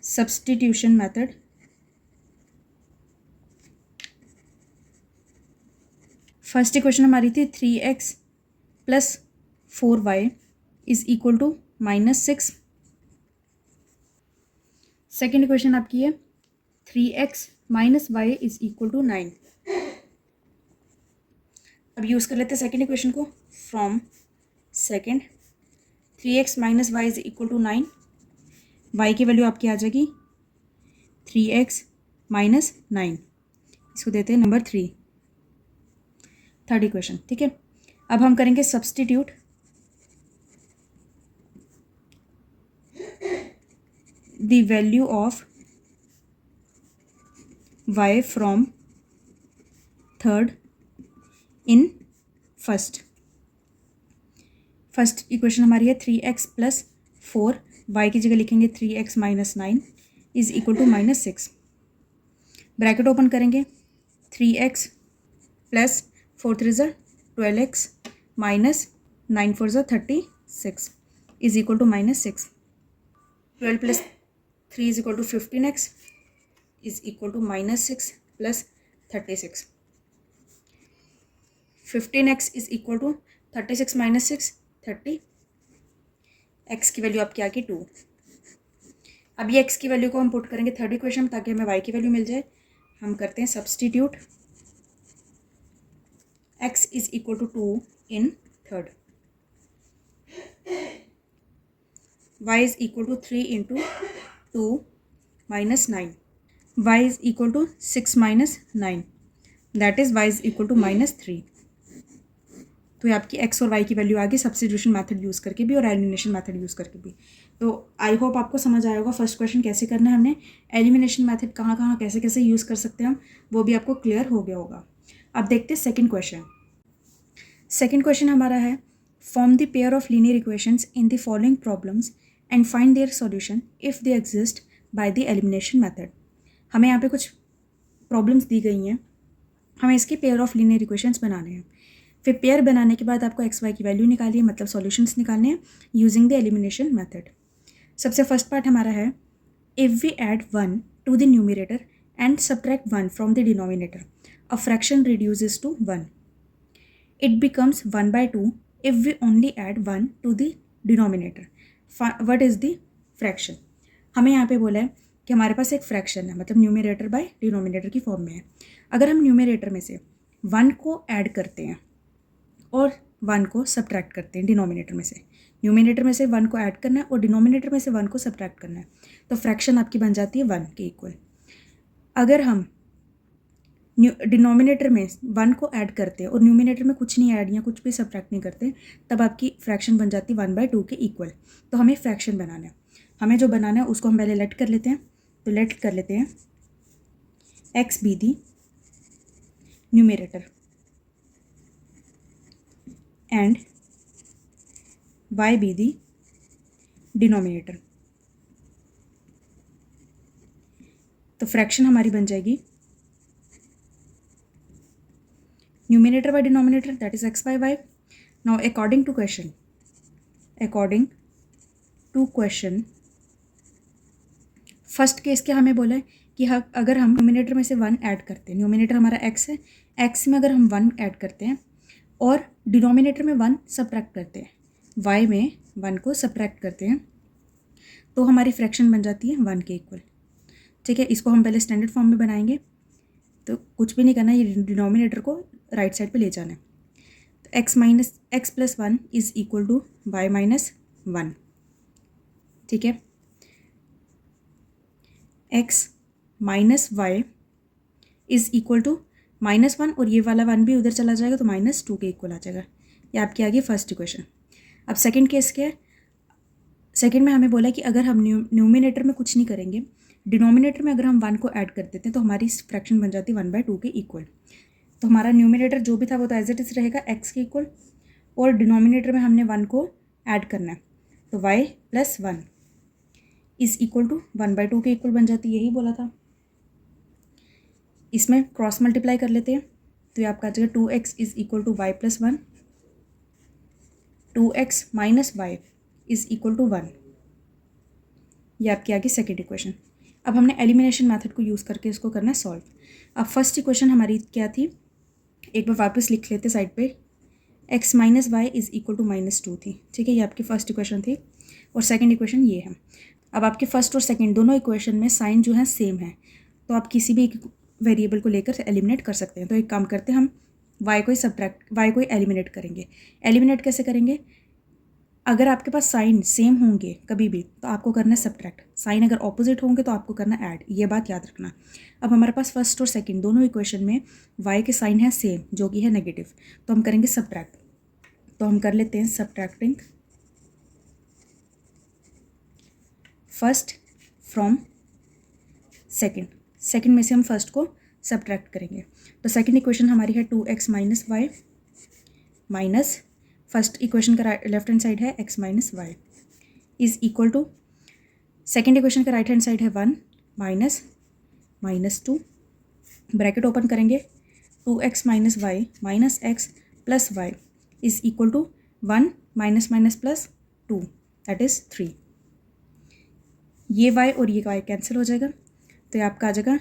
substitution method first equation हमारी थी 3x + 4y is equal to -6। Second equation आपकी है 3x - y is equal to 9। अब यूज़ कर लेते हैं सेकेंड इक्वेशन को, from second 3x minus y is equal to 9, y की वैल्यू आपकी आ जाएगी 3x माइनस 9, इसको देते हैं नंबर 3, थर्ड इक्वेशन। ठीक है, अब हम करेंगे substitute the value of y from third in first equation हमारी है 3x प्लस 4, वाई की जगह लिखेंगे 3x minus 9 is equal to minus 6, bracket open करेंगे 3x प्लस 4 3 ज़ा 12x माइनस 9 4 ज़ा 36 is equal to minus 6, 12 plus 3 is equal to 15x is equal to minus 6 plus 36, 15x is equal to 36 minus 6 30, x की value आपकी आ गई 2। अब ये x की वैल्यू को हम पुट करेंगे थर्ड इक्वेशन ताकि हमें y की वैल्यू मिल जाए। हम करते हैं substitute x is equal to 2 in third, y is equal to 3 into 2 minus 9, y is equal to 6 minus 9, that is y is equal to minus 3। तो ये आपकी x और y की वैल्यू आ गई सब्स्टिट्यूशन मेथड यूज़ करके भी और एलिमिनेशन मेथड यूज़ करके भी। तो आई होप आपको समझ आया होगा फर्स्ट क्वेश्चन कैसे करना है, हमने एलिमिनेशन मेथड कहाँ कहाँ कैसे कैसे यूज़ कर सकते हैं हम, वो भी आपको क्लियर हो गया होगा। अब देखते हैं सेकेंड क्वेश्चन। सेकेंड क्वेश्चन हमारा है form the pair of linear equations in the following problems and find their solution if they exist by the elimination method. हमें यहाँ पे कुछ प्रॉब्लम्स दी गई हैं, हमें इसके पेयर ऑफ लीनियर इक्वेशंस बनाने हैं। फिर पेयर बनाने के बाद आपको एक्स वाई की वैल्यू निकालिए, मतलब सॉल्यूशंस निकालने हैं यूजिंग द एलिमिनेशन मेथड। सबसे फर्स्ट पार्ट हमारा है if we add 1 to the numerator and subtract 1 from the denominator a fraction reduces to 1, it becomes 1/2 if we only add 1 to the denominator, what is the fraction. हमें यहाँ पे बोला है कि हमारे पास एक फ्रैक्शन है, मतलब न्यूमरेटर बाय डिनोमिनेटर की फॉर्म में है। अगर हम न्यूमरेटर में से 1 को ऐड करते हैं और 1 को सब्ट्रैक्ट करते हैं डिनोमिनेटर में से, न्यूमरेटर में से 1 को ऐड करना है और डिनोमिनेटर में से 1 को सब्ट्रैक्ट करना है, तो फ्रैक्शन आपकी बन जाती है 1 के इक्वल। अगर हम डिनोमिनेटर में 1 को ऐड करते हैं और न्यूमरेटर में कुछ नहीं ऐड या कुछ भी सब्ट्रैक्ट नहीं करते, तब आपकी फ्रैक्शन बन जाती है 1/2 के इक्वल। तो हमें फ्रैक्शन बनाना है, हमें जो बनाना है उसको हम पहले लेट कर लेते हैं। तो लेट कर लेते हैं x be the numerator and y be the denominator. तो फ्रैक्शन हमारी बन जाएगी numerator by denominator, that is x by y। Now according to question first case क्या हमें बोला है कि अगर हम न्यूमरेटर में से 1 ऐड करते हैं, न्यूमरेटर हमारा x है, x में अगर हम 1 ऐड करते हैं और डिनोमिनेटर में 1 सब्ट्रैक्ट करते हैं, y में 1 को सब्ट्रैक्ट करते हैं, तो हमारी फ्रैक्शन बन जाती है 1 के इक्वल। ठीक है, इसको हम पहले स्टैंडर्ड फॉर्म में बनाएंगे, तो कुछ भी नहीं करना, ये डिनोमिनेटर को राइट साइड पे ले जाना है। तो x plus 1 is equal to y minus 1। ठीक है, x minus y is equal to -1 और ये वाला 1 भी उधर चला जाएगा तो -2 के इक्वल आ जाएगा। ये आपकी आ गई फर्स्ट इक्वेशन। अब सेकंड केस क्या है, सेकंड में हमें बोला कि अगर हम न्यूमिनेटर में कुछ नहीं करेंगे, डिनोमिनेटर में अगर हम 1 को ऐड कर देते हैं तो हमारी फ्रैक्शन बन जाती है 1/2 के इक्वल। तो हमारा न्यूमिनेटर जो भी था वो तो एज इट इज़ रहेगा x के इक्वल, और डिनोमिनेटर में हमने 1 को ऐड करना है, तो y plus 1 is equal to 1/2 के इक्वल बन जाती है, यही बोला था। इसमें क्रॉस मल्टीप्लाई कर लेते हैं, तो ये आपका आ जाएगा 2x is equal to y plus 1, 2x minus y is equal to 1। ये आपकी आ गई सेकेंड इक्वेशन। अब हमने एलिमिनेशन मेथड को यूज़ करके इसको करना है सॉल्व। अब फर्स्ट इक्वेशन हमारी क्या थी, एक बार वापस लिख लेते साइड पे, x minus y is equal to -2 थी। ठीक है, ये आपकी फर्स्ट इक्वेशन थी और सेकंड इक्वेशन ये है। अब आपके फर्स्ट और सेकंड दोनों इक्वेशन में साइन जो है सेम है, तो आप किसी भी वेरिएबल को लेकर एलिमिनेट कर सकते हैं। तो एक काम करते हैं, हम y को ही एलिमिनेट करेंगे। एलिमिनेट कैसे करेंगे, अगर आपके पास साइन सेम होंगे कभी भी तो आपको करना है सब्ट्रैक्ट, साइन अगर ऑपोजिट होंगे तो आपको करना ऐड, ये बात याद रखना। अब हमारे पास फर्स्ट और सेकंड दोनों इक्वेशन में y के साइन है सेम जो कि है नेगेटिव, तो हम करेंगे सब्ट्रैक्ट। तो हम कर लेते हैं subtracting first from second, second में से हम फर्स्ट को सब्ट्रैक्ट करेंगे। तो सेकंड इक्वेशन हमारी है 2x minus y minus first equation का लेफ्ट हैंड साइड है x minus y is equal to second equation का राइट हैंड साइड है 1 माइनस माइनस 2, ब्रैकेट ओपन करेंगे 2x minus y minus x plus y is equal to 1 minus minus plus 2 that is 3। ये y और ये y cancel हो जाएगा, तो ये आपका आ जाएगा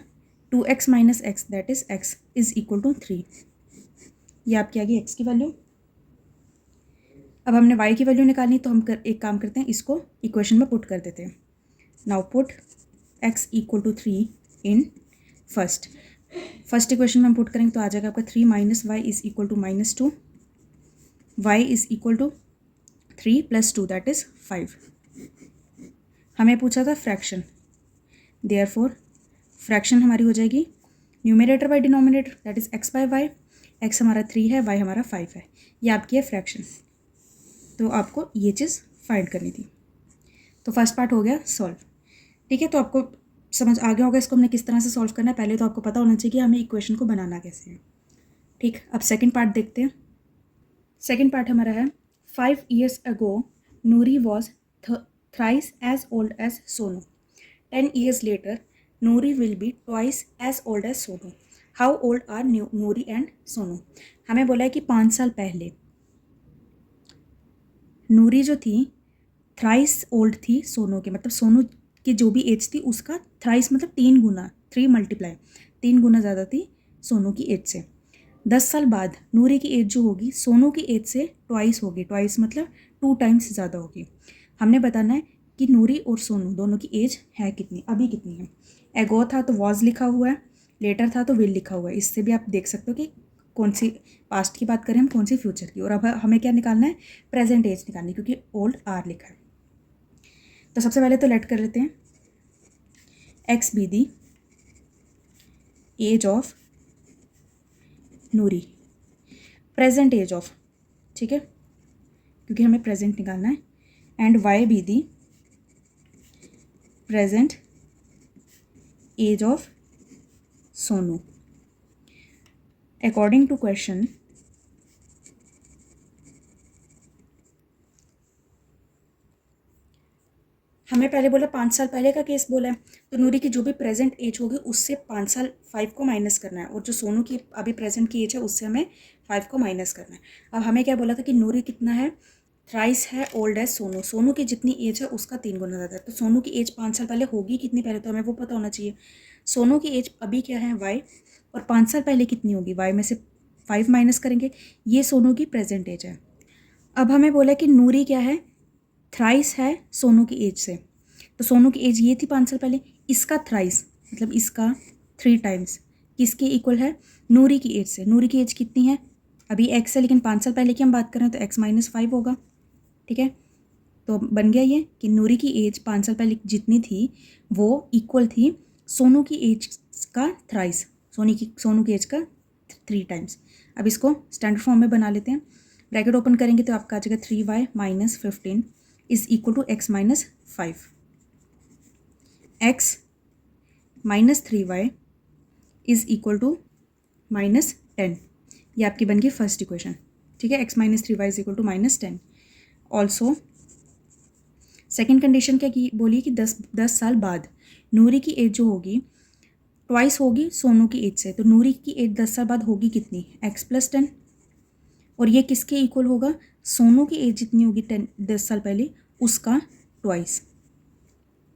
2x minus x that is x is equal to 3। ये आपकी आ गई x की वैल्यू। अब हमने y की वैल्यू निकालनी, तो हम एक काम करते हैं, इसको इक्वेशन में पुट कर देते हैं। Now put x equal to 3 in first equation में हम पुट करेंगे तो आ जाएगा आपका 3 minus y is equal to minus 2, y is equal to 3 plus 2 that is 5। हमें पूछा था फ्रैक्शन, देयरफॉर फ्रैक्शन हमारी हो जाएगी numerator by denominator that is x by y, x हमारा 3 है, y हमारा 5 है, ये आपकी है फ्रैक्शन। तो आपको ये चीज़ फाइंड करनी थी। तो फर्स्ट पार्ट हो गया सॉल्व, ठीक है। तो आपको समझ आ गया होगा इसको हमने किस तरह से सॉल्व करना है। पहले तो आपको पता होना चाहिए कि हमें इक्वेशन को बनाना कैसे है, ठीक। अब सेकंड पार्ट देखते हैं। सेकंड पार्ट हमारा है 5 years ago Noori was thrice as old as Sonu, 10 years later Noori will be twice as old as Sonu, how old are Noori and Sonu. हमें बोला है कि 5 साल पहले नूरी जो थी थ्राइस ओल्ड थी सोनू के, मतलब सोनू की जो भी एज थी उसका थ्राइस मतलब 3 गुना, 3 मल्टीप्लाई 3 गुना ज़्यादा थी सोनू की एज से। 10 साल बाद नूरी की एज जो होगी सोनू की एज से ट्वाइस होगी, ट्वाइस मतलब 2 टाइम्स ज़्यादा होगी। हमने बताना है कि नूरी और सोनू दोनों की एज है कितनी, अभी कितनी है। एगो था तो वॉज लिखा हुआ है, लेटर था तो विल लिखा हुआ है, इससे भी आप देख सकते हो कि कौन सी पास्ट की बात करें हम, कौन सी फ्यूचर की। और अब हमें क्या निकालना है, प्रेजेंट एज निकालनी, क्योंकि ओल्ड आर लिखा है। तो सबसे पहले तो लेट कर लेते हैं x be the age of Noori, present age of, ठीक है, क्योंकि हमें प्रेजेंट निकालना है, and y be the present age of Sonu according to question. हमें पहले बोला 5 साल पहले का केस बोला है, तो नूरी की जो भी प्रेजेंट एज होगी उससे 5 साल 5 को माइनस करना है, और जो सोनू की अभी प्रेजेंट की एज है उससे हमें 5 को माइनस करना है। अब हमें क्या बोला था कि नूरी कितना है, थ्राइस है ओल्ड एज सोनू, सोनू की जितनी एज है उसका 3 गुना ज़्यादा है। तो सोनू की एज 5 साल पहले होगी कितनी, पहले तो हमें वो पता होना चाहिए। सोनू की एज अभी क्या है वाई, और 5 साल पहले कितनी होगी, वाई में से 5 माइनस करेंगे, ये सोनू की प्रेजेंट एज है। अब हमें बोला कि नूरी क्या है, थ्राइस है सोनू की एज से, तो सोनू की एज ये थी 5 साल पहले, इसका थ्राइस मतलब इसका 3 टाइम्स किसके इक्वल है, नूरी की एज से। नूरी की एज कितनी है, अभी एक्स है लेकिन 5 साल पहले की हम बात कर रहे हैं तो एक्स माइनस 5 होगा, ठीक है। तो बन गया ये कि नूरी की एज 5 साल पहले जितनी थी वो इक्वल थी सोनू की एज का थ्राइस, सोनू की एज का 3 टाइम्स। अब इसको स्टैंडर्ड फॉर्म में बना लेते हैं। ब्रैकेट ओपन करेंगे तो आपका आ जाएगा 3y minus 15 is equal to x minus 5, x minus 3y is equal to minus 10। ये आपकी बन गई फर्स्ट इक्वेशन, ठीक है। X minus 3y is equal to minus 10। Also second condition क्या की बोली कि 10 साल बाद नूरी की एज जो होगी ट्वाइस होगी सोनू की एज से, तो नूरी की एज 10 साल बाद होगी कितनी, x प्लस 10, और ये किसके इक्वल होगा, सोनू की एज जितनी होगी 10 साल पहले उसका ट्वाइस,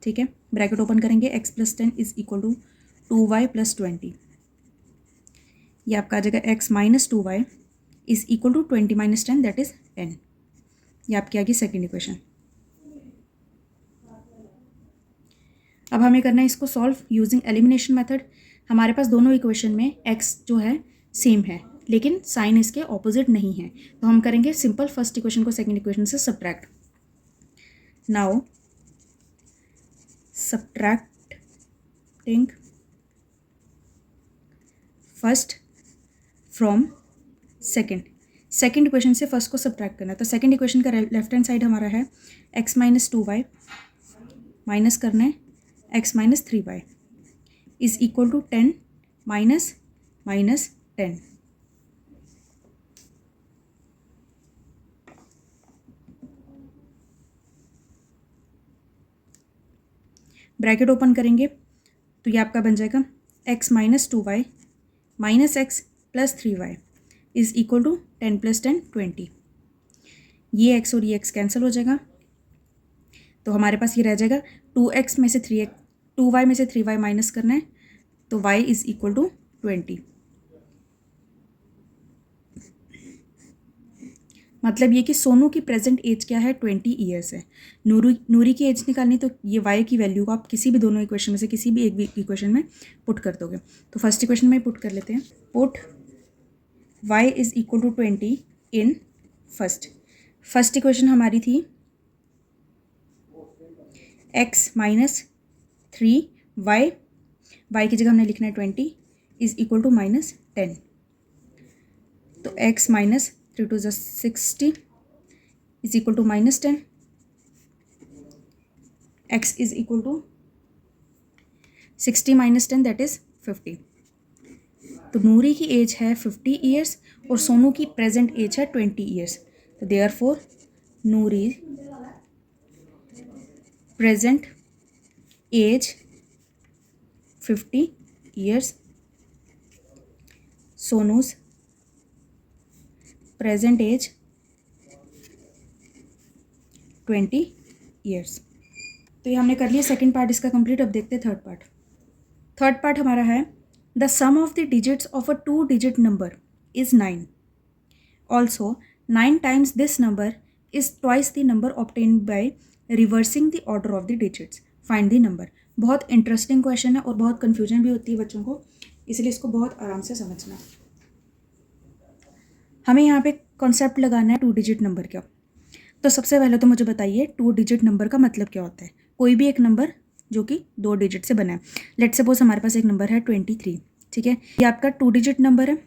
ठीक है। ब्रैकेट ओपन करेंगे x plus 10 is equal to 2y plus 20, ये आपका आ जाएगा x minus 2y is equal to 20 minus 10 that is 10। ये आपकी आ गई सेकेंड इक्वेशन। अब हमें करना है इसको सॉल्व यूजिंग एलिमिनेशन मेथड। हमारे पास दोनों इक्वेशन में x जो है सेम है लेकिन साइन इसके ऑपोजिट नहीं है, तो हम करेंगे सिंपल फर्स्ट इक्वेशन को सेकंड इक्वेशन से subtract. Now subtracting first from second. Second equation से फर्स्ट को सब्ट्रैक्ट करना है। तो सेकेंड इक्वेशन का लेफ्ट हैंड साइड हमारा है x माइनस 2y माइनस करना है x minus 3y is equal to 10 minus minus 10। Bracket open करेंगे तो ये आपका बन जाएगा x minus 2y minus x plus 3y is equal to 10 plus 10 20। ये x और ये x कैंसिल हो जाएगा तो हमारे पास ये रह जाएगा 2x में से 3x 2y में से 3y माइनस करना है तो y इज इक्वल टू 20। मतलब ये कि सोनू की प्रेजेंट एज क्या है 20 ईयर्स है। नूरी की एज निकालनी तो ये y की वैल्यू को आप किसी भी दोनों इक्वेशन में से किसी भी एक इक्वेशन में पुट कर दोगे। तो फर्स्ट इक्वेशन में पुट कर लेते हैं। Put y is equal to 20 in first equation हमारी थी x माइनस 3y y की जगह हमने लिखना है 20 इज इक्वल टू माइनस 10। तो x minus 3 two 60 is equal to minus 10। x is equal to 60 minus 10 that is 50। तो नूरी की एज है 50 ईयर्स और सोनू की प्रेजेंट एज है 20 ईयर्स। तो देयरफॉर नूरी present as 50 years, सोनूज present as 20 years. तो ये हमने कर लिया सेकेंड पार्ट इसका कंप्लीट। अब देखते हैं थर्ड पार्ट। थर्ड पार्ट हमारा है the sum of the digits of a 2 digit number is 9। Also 9 times this number is twice the number obtained by reversing the order of the digits, find the number. बहुत interesting question है और बहुत confusion भी होती है बच्चों को, इसलिए इसको बहुत आराम से समझना। हमें यहाँ पे कॉन्सेप्ट लगाना है 2 डिजिट नंबर का। तो सबसे पहले तो मुझे बताइए 2 डिजिट नंबर का मतलब क्या होता है। कोई भी एक नंबर जो कि 2 डिजिट से बना है। लेट्स सपोज हमारे पास एक नंबर है 23, ठीक है, ये आपका 2 डिजिट नंबर है।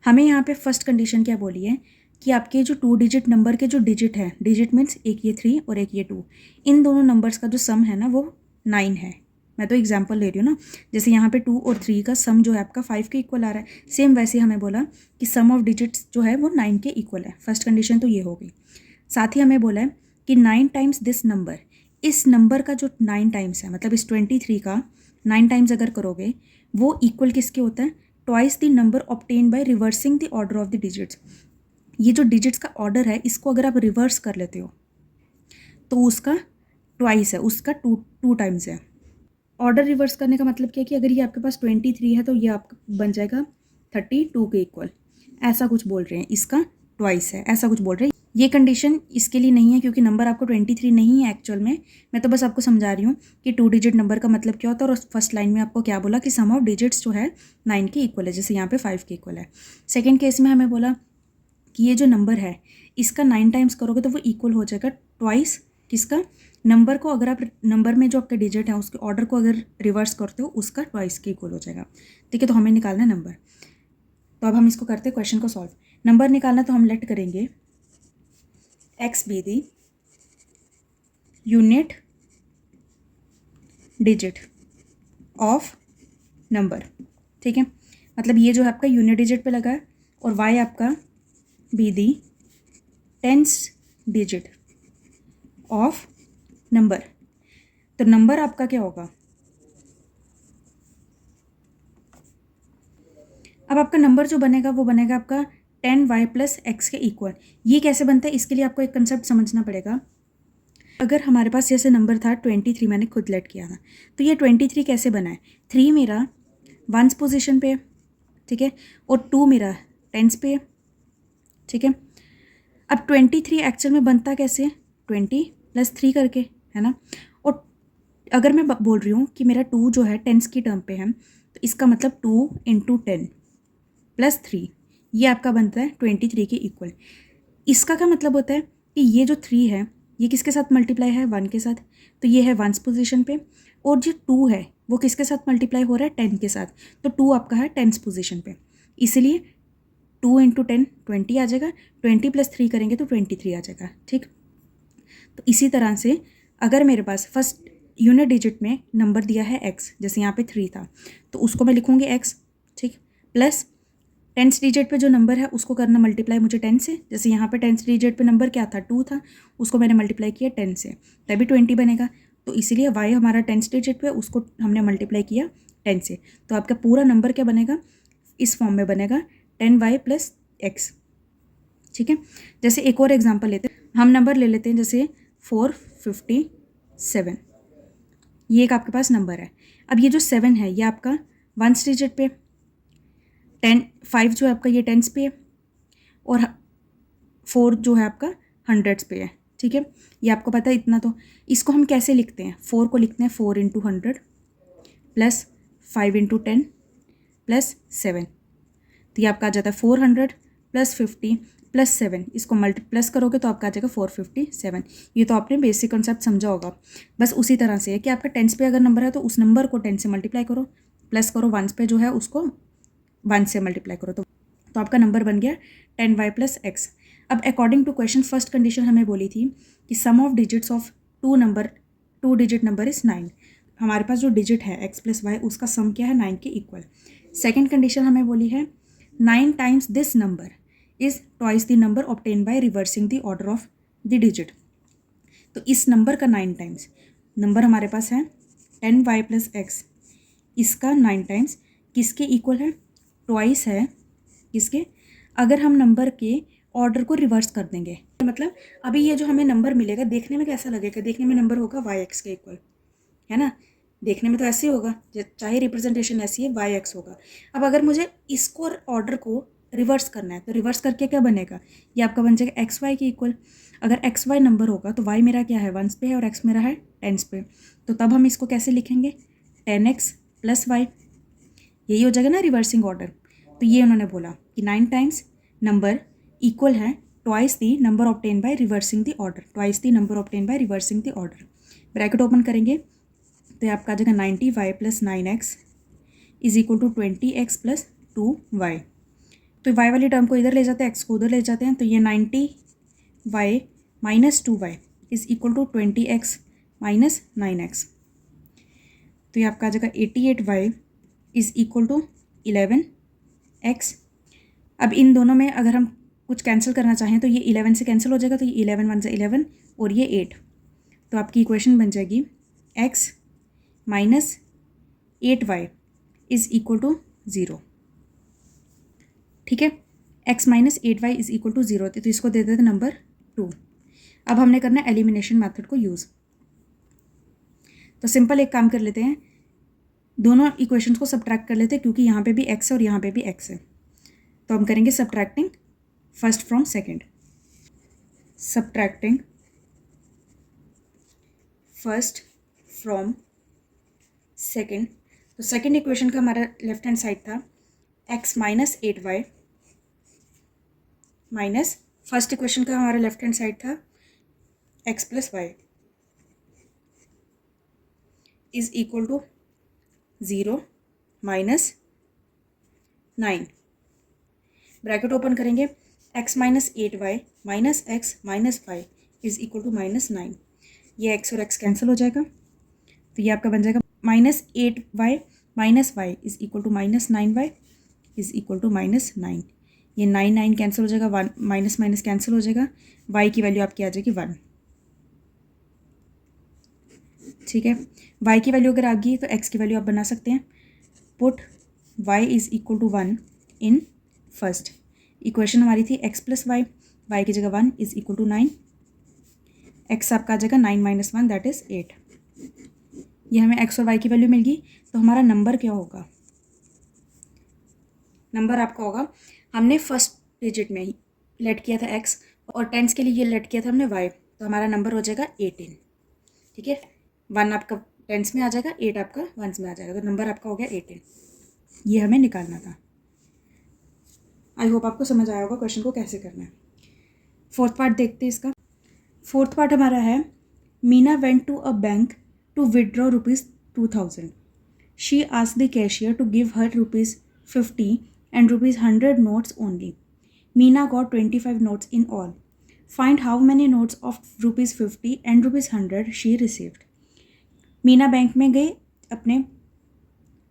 हमें यहाँ पे फर्स्ट कंडीशन क्या बोली है कि आपके जो 2 डिजिट नंबर के जो डिजिट है, डिजिट मीन्स एक ये 3 और एक ये 2, इन दोनों नंबर्स का जो सम है ना वो 9 है। मैं तो एग्जांपल ले रही हूँ ना, जैसे यहाँ पे 2 और 3 का सम जो है आपका 5 के इक्वल आ रहा है, सेम वैसे हमें बोला कि सम ऑफ डिजिट्स जो है वो 9 के इक्वल है। फर्स्ट कंडीशन तो ये हो गई। साथ ही हमें बोला है कि 9 टाइम्स दिस नंबर, इस नंबर का जो 9 टाइम्स है, मतलब इस 23 का 9 टाइम्स अगर करोगे वो इक्वल किसके होता है, twice the number obtain bye reversing the order of the digits. ये जो डिजिट्स का ऑर्डर है इसको अगर आप रिवर्स कर लेते हो तो उसका ट्वाइस है, उसका टू टाइम्स है। ऑर्डर रिवर्स करने का मतलब क्या है कि अगर ये आपके पास 23 है तो ये आपका बन जाएगा 32 के इक्वल, ऐसा कुछ बोल रहे हैं, इसका ट्वाइस है, ऐसा कुछ बोल रहे हैं। ये कंडीशन इसके लिए नहीं है क्योंकि नंबर आपको 23 नहीं है एक्चुअल में। मैं तो बस आपको समझा रही हूँ कि 2 डिजिट नंबर का मतलब क्या होता है। और फर्स्ट लाइन में आपको क्या बोला कि सम ऑफ डिजिट्स जो है 9 के इक्वल है, जैसे यहाँ पे 5 के इक्वल है। सेकेंड केस में हमें बोला कि ये जो नंबर है इसका 9 टाइम्स करोगे तो वो इक्वल हो जाएगा ट्वाइस किसका, नंबर को अगर आप नंबर में जो आपका डिजिट है उसके ऑर्डर को अगर रिवर्स करते हो उसका ट्वाइस के इक्वल हो जाएगा, ठीक है। तो हमें निकालना है नंबर। तो अब हम इसको करते हैं क्वेश्चन को सॉल्व। नंबर निकालना तो हम लेट करेंगे x be the unit digit of number, ठीक है। मतलब ये जो है आपका यूनिट डिजिट पे लगा है और y आपका be the tens digit of number. तो नंबर आपका क्या होगा, अब आपका नंबर जो बनेगा वो बनेगा आपका 10y प्लस एक्स के इक्वल। ये कैसे बनता है इसके लिए आपको एक कंसेप्ट समझना पड़ेगा। अगर हमारे पास जैसे नंबर था 23, मैंने खुद लेट किया था, तो ये 23 कैसे बना है, 3 मेरा 1 पोजीशन पे है, ठीक है, और 2 मेरा 10 पे है, ठीक है। अब 23 एक्चुअल में बनता कैसे, 20 प्लस 3 करके, है ना। और अगर मैं बोल रही हूँ कि मेरा 2 जो है टेंस की टर्म पे है तो इसका मतलब 2 इंटू 10 प्लस 3, ये आपका बनता है 23 के इक्वल। इसका क्या मतलब होता है कि ये जो 3 है ये किसके साथ मल्टीप्लाई है, 1 के साथ, तो ये है 1s पोजीशन पे। और जो 2 है वो किसके साथ मल्टीप्लाई हो रहा है, 10 के साथ, तो 2 आपका है 10s पोजीशन पे, इसलिए 2 × 10 20 आ जाएगा, 20 + 3 करेंगे तो 23 आ जाएगा। ठीक, तो इसी तरह से अगर मेरे पास फर्स्ट यूनिट डिजिट में नंबर दिया है x, जैसे यहाँ पे 3 था तो उसको मैं लिखूँगी x, ठीक, प्लस 10th डिजिट पे जो नंबर है उसको करना मल्टीप्लाई मुझे 10 से, जैसे यहाँ पे 10th डिजिट पे नंबर क्या था, 2 था, उसको मैंने मल्टीप्लाई किया 10 से, तभी 20 बनेगा। तो इसीलिए y हमारा 10th डिजिट पे उसको हमने मल्टीप्लाई किया 10 से, तो आपका पूरा नंबर क्या बनेगा, इस फॉर्म में बनेगा 10y + x। ठीक है, जैसे एक और एग्जांपल लेते हैं, हम नंबर ले लेते हैं जैसे 457, ये एक आपके पास नंबर है। अब ये जो 7 है ये आपका 1st डिजिट पे, 5 जो है आपका ये 10s पे है, और 4 जो है आपका 100s पे है। ठीक है, ये आपको पता है इतना, तो इसको हम कैसे लिखते हैं, 4 को लिखते हैं 4 × 100 + 5 × 10 + 7, तो ये आपका आ जाता है 400 + 50 + 7, इसको प्लस करोगे तो आपका आ जाएगा 457। ये तो आपने बेसिक कॉन्सेप्ट समझा होगा। बस उसी तरह से है कि आपका 10s पे अगर नंबर है तो उस नंबर को 10 से मल्टीप्लाई करो, प्लस करो, 1s पे जो है उसको 1 से मल्टीप्लाई करो, तो आपका नंबर बन गया 10y + x। अब according to question first condition हमें बोली थी कि sum of digits of two digit number is 9। हमारे पास जो डिजिट है x + y उसका सम क्या है, 9 के इक्वल। सेकेंड कंडीशन हमें बोली है 9 times this number is twice the number obtain bye reversing the order of the digit. तो इस नंबर का 9 टाइम्स, नंबर हमारे पास है 10y + x, इसका 9 टाइम्स किसके इक्वल है, ट्वाइस है किसके, अगर हम नंबर के ऑर्डर को रिवर्स कर देंगे, मतलब अभी ये जो हमें नंबर मिलेगा देखने में कैसा लगेगा, देखने में नंबर होगा yx के इक्वल, है ना, देखने में तो ऐसे ही होगा, चाहे रिप्रेजेंटेशन ऐसी है yx होगा। अब अगर मुझे इसको ऑर्डर को रिवर्स करना है तो रिवर्स करके क्या बनेगा, ये आपका बन जाएगा xy के इक्वल। अगर xy नंबर होगा तो y मेरा क्या है, 1s पे है, और x मेरा है 10s पे, तो तब हम इसको कैसे लिखेंगे, 10x + y, यही हो जाएगा ना रिवर्सिंग ऑर्डर। तो ये उन्होंने बोला कि 9 टाइम्स नंबर इक्वल है twice the number obtain bye reversing the order, twice the number obtain bye reversing the order. Bracket open करेंगे तो ये आपका आ जाएगा 90y + 9x = 20x + 2y। तो y वाली टर्म को इधर ले जाते हैं, x को उधर ले जाते हैं, तो ये 90y - 2y = 20x - 9x। तो ये आपका आ जाएगा 88y = 11x। अब इन दोनों में अगर हम कुछ कैंसिल करना चाहें तो ये 11 से कैंसिल हो जाएगा, तो ये 11 × 1 = 11 और ये 8, तो आपकी इक्वेशन बन जाएगी x - 8y = 0। ठीक है, x - 8y = 0, तो इसको दे देते नंबर 2। अब हमने करना है एलिमिनेशन मेथड को यूज़, तो सिंपल एक काम कर लेते हैं, दोनों इक्वेशंस को सब्ट्रैक्ट कर लेते हैं, क्योंकि यहाँ पे भी x है और यहाँ पे भी x है, तो हम करेंगे subtracting first from second, subtracting first from second. तो सेकंड इक्वेशन का हमारा लेफ्ट हैंड साइड था x - 8y minus first equation का हमारा लेफ्ट हैंड साइड था x + y = 0 - 9। ब्रैकेट ओपन करेंगे, x - 8y - x - y = -9, ये x और x कैंसिल हो जाएगा, तो ये आपका बन जाएगा -8y - y = -9y = -9, ये 9 कैंसिल हो जाएगा, 1 माइनस कैंसिल हो जाएगा, y की वैल्यू आपकी आ जाएगी 1। ठीक है, y की वैल्यू अगर आ गई तो x की वैल्यू आप बना सकते हैं, पुट y = 1 इन फर्स्ट इक्वेशन हमारी थी x + y की जगह 1 = 9, x आपका आ जाएगा 9 - 1 दैट इज़ 8। ये हमें x और y की वैल्यू मिल गई, तो हमारा नंबर क्या होगा, नंबर आपका होगा, हमने फर्स्ट डिजिट में ही लेट किया था x और टेंस के लिए ये लेट किया था हमने y, तो हमारा नंबर हो जाएगा 18। ठीक है, 1 आपका टेंस में आ जाएगा, 8 आपका 1s में आ जाएगा, तो नंबर आपका हो गया 18, ये हमें निकालना था। आई होप आपको समझ आया होगा क्वेश्चन को कैसे करना है। फोर्थ पार्ट देखते हैं इसका। फोर्थ पार्ट हमारा है, Meena went to a bank to withdraw ₹2000. She asked the cashier to give her ₹50 and ₹100 notes only. Meena got 25 notes in all. Find how many notes of ₹50 and ₹100 she received. Meena bank में गई अपने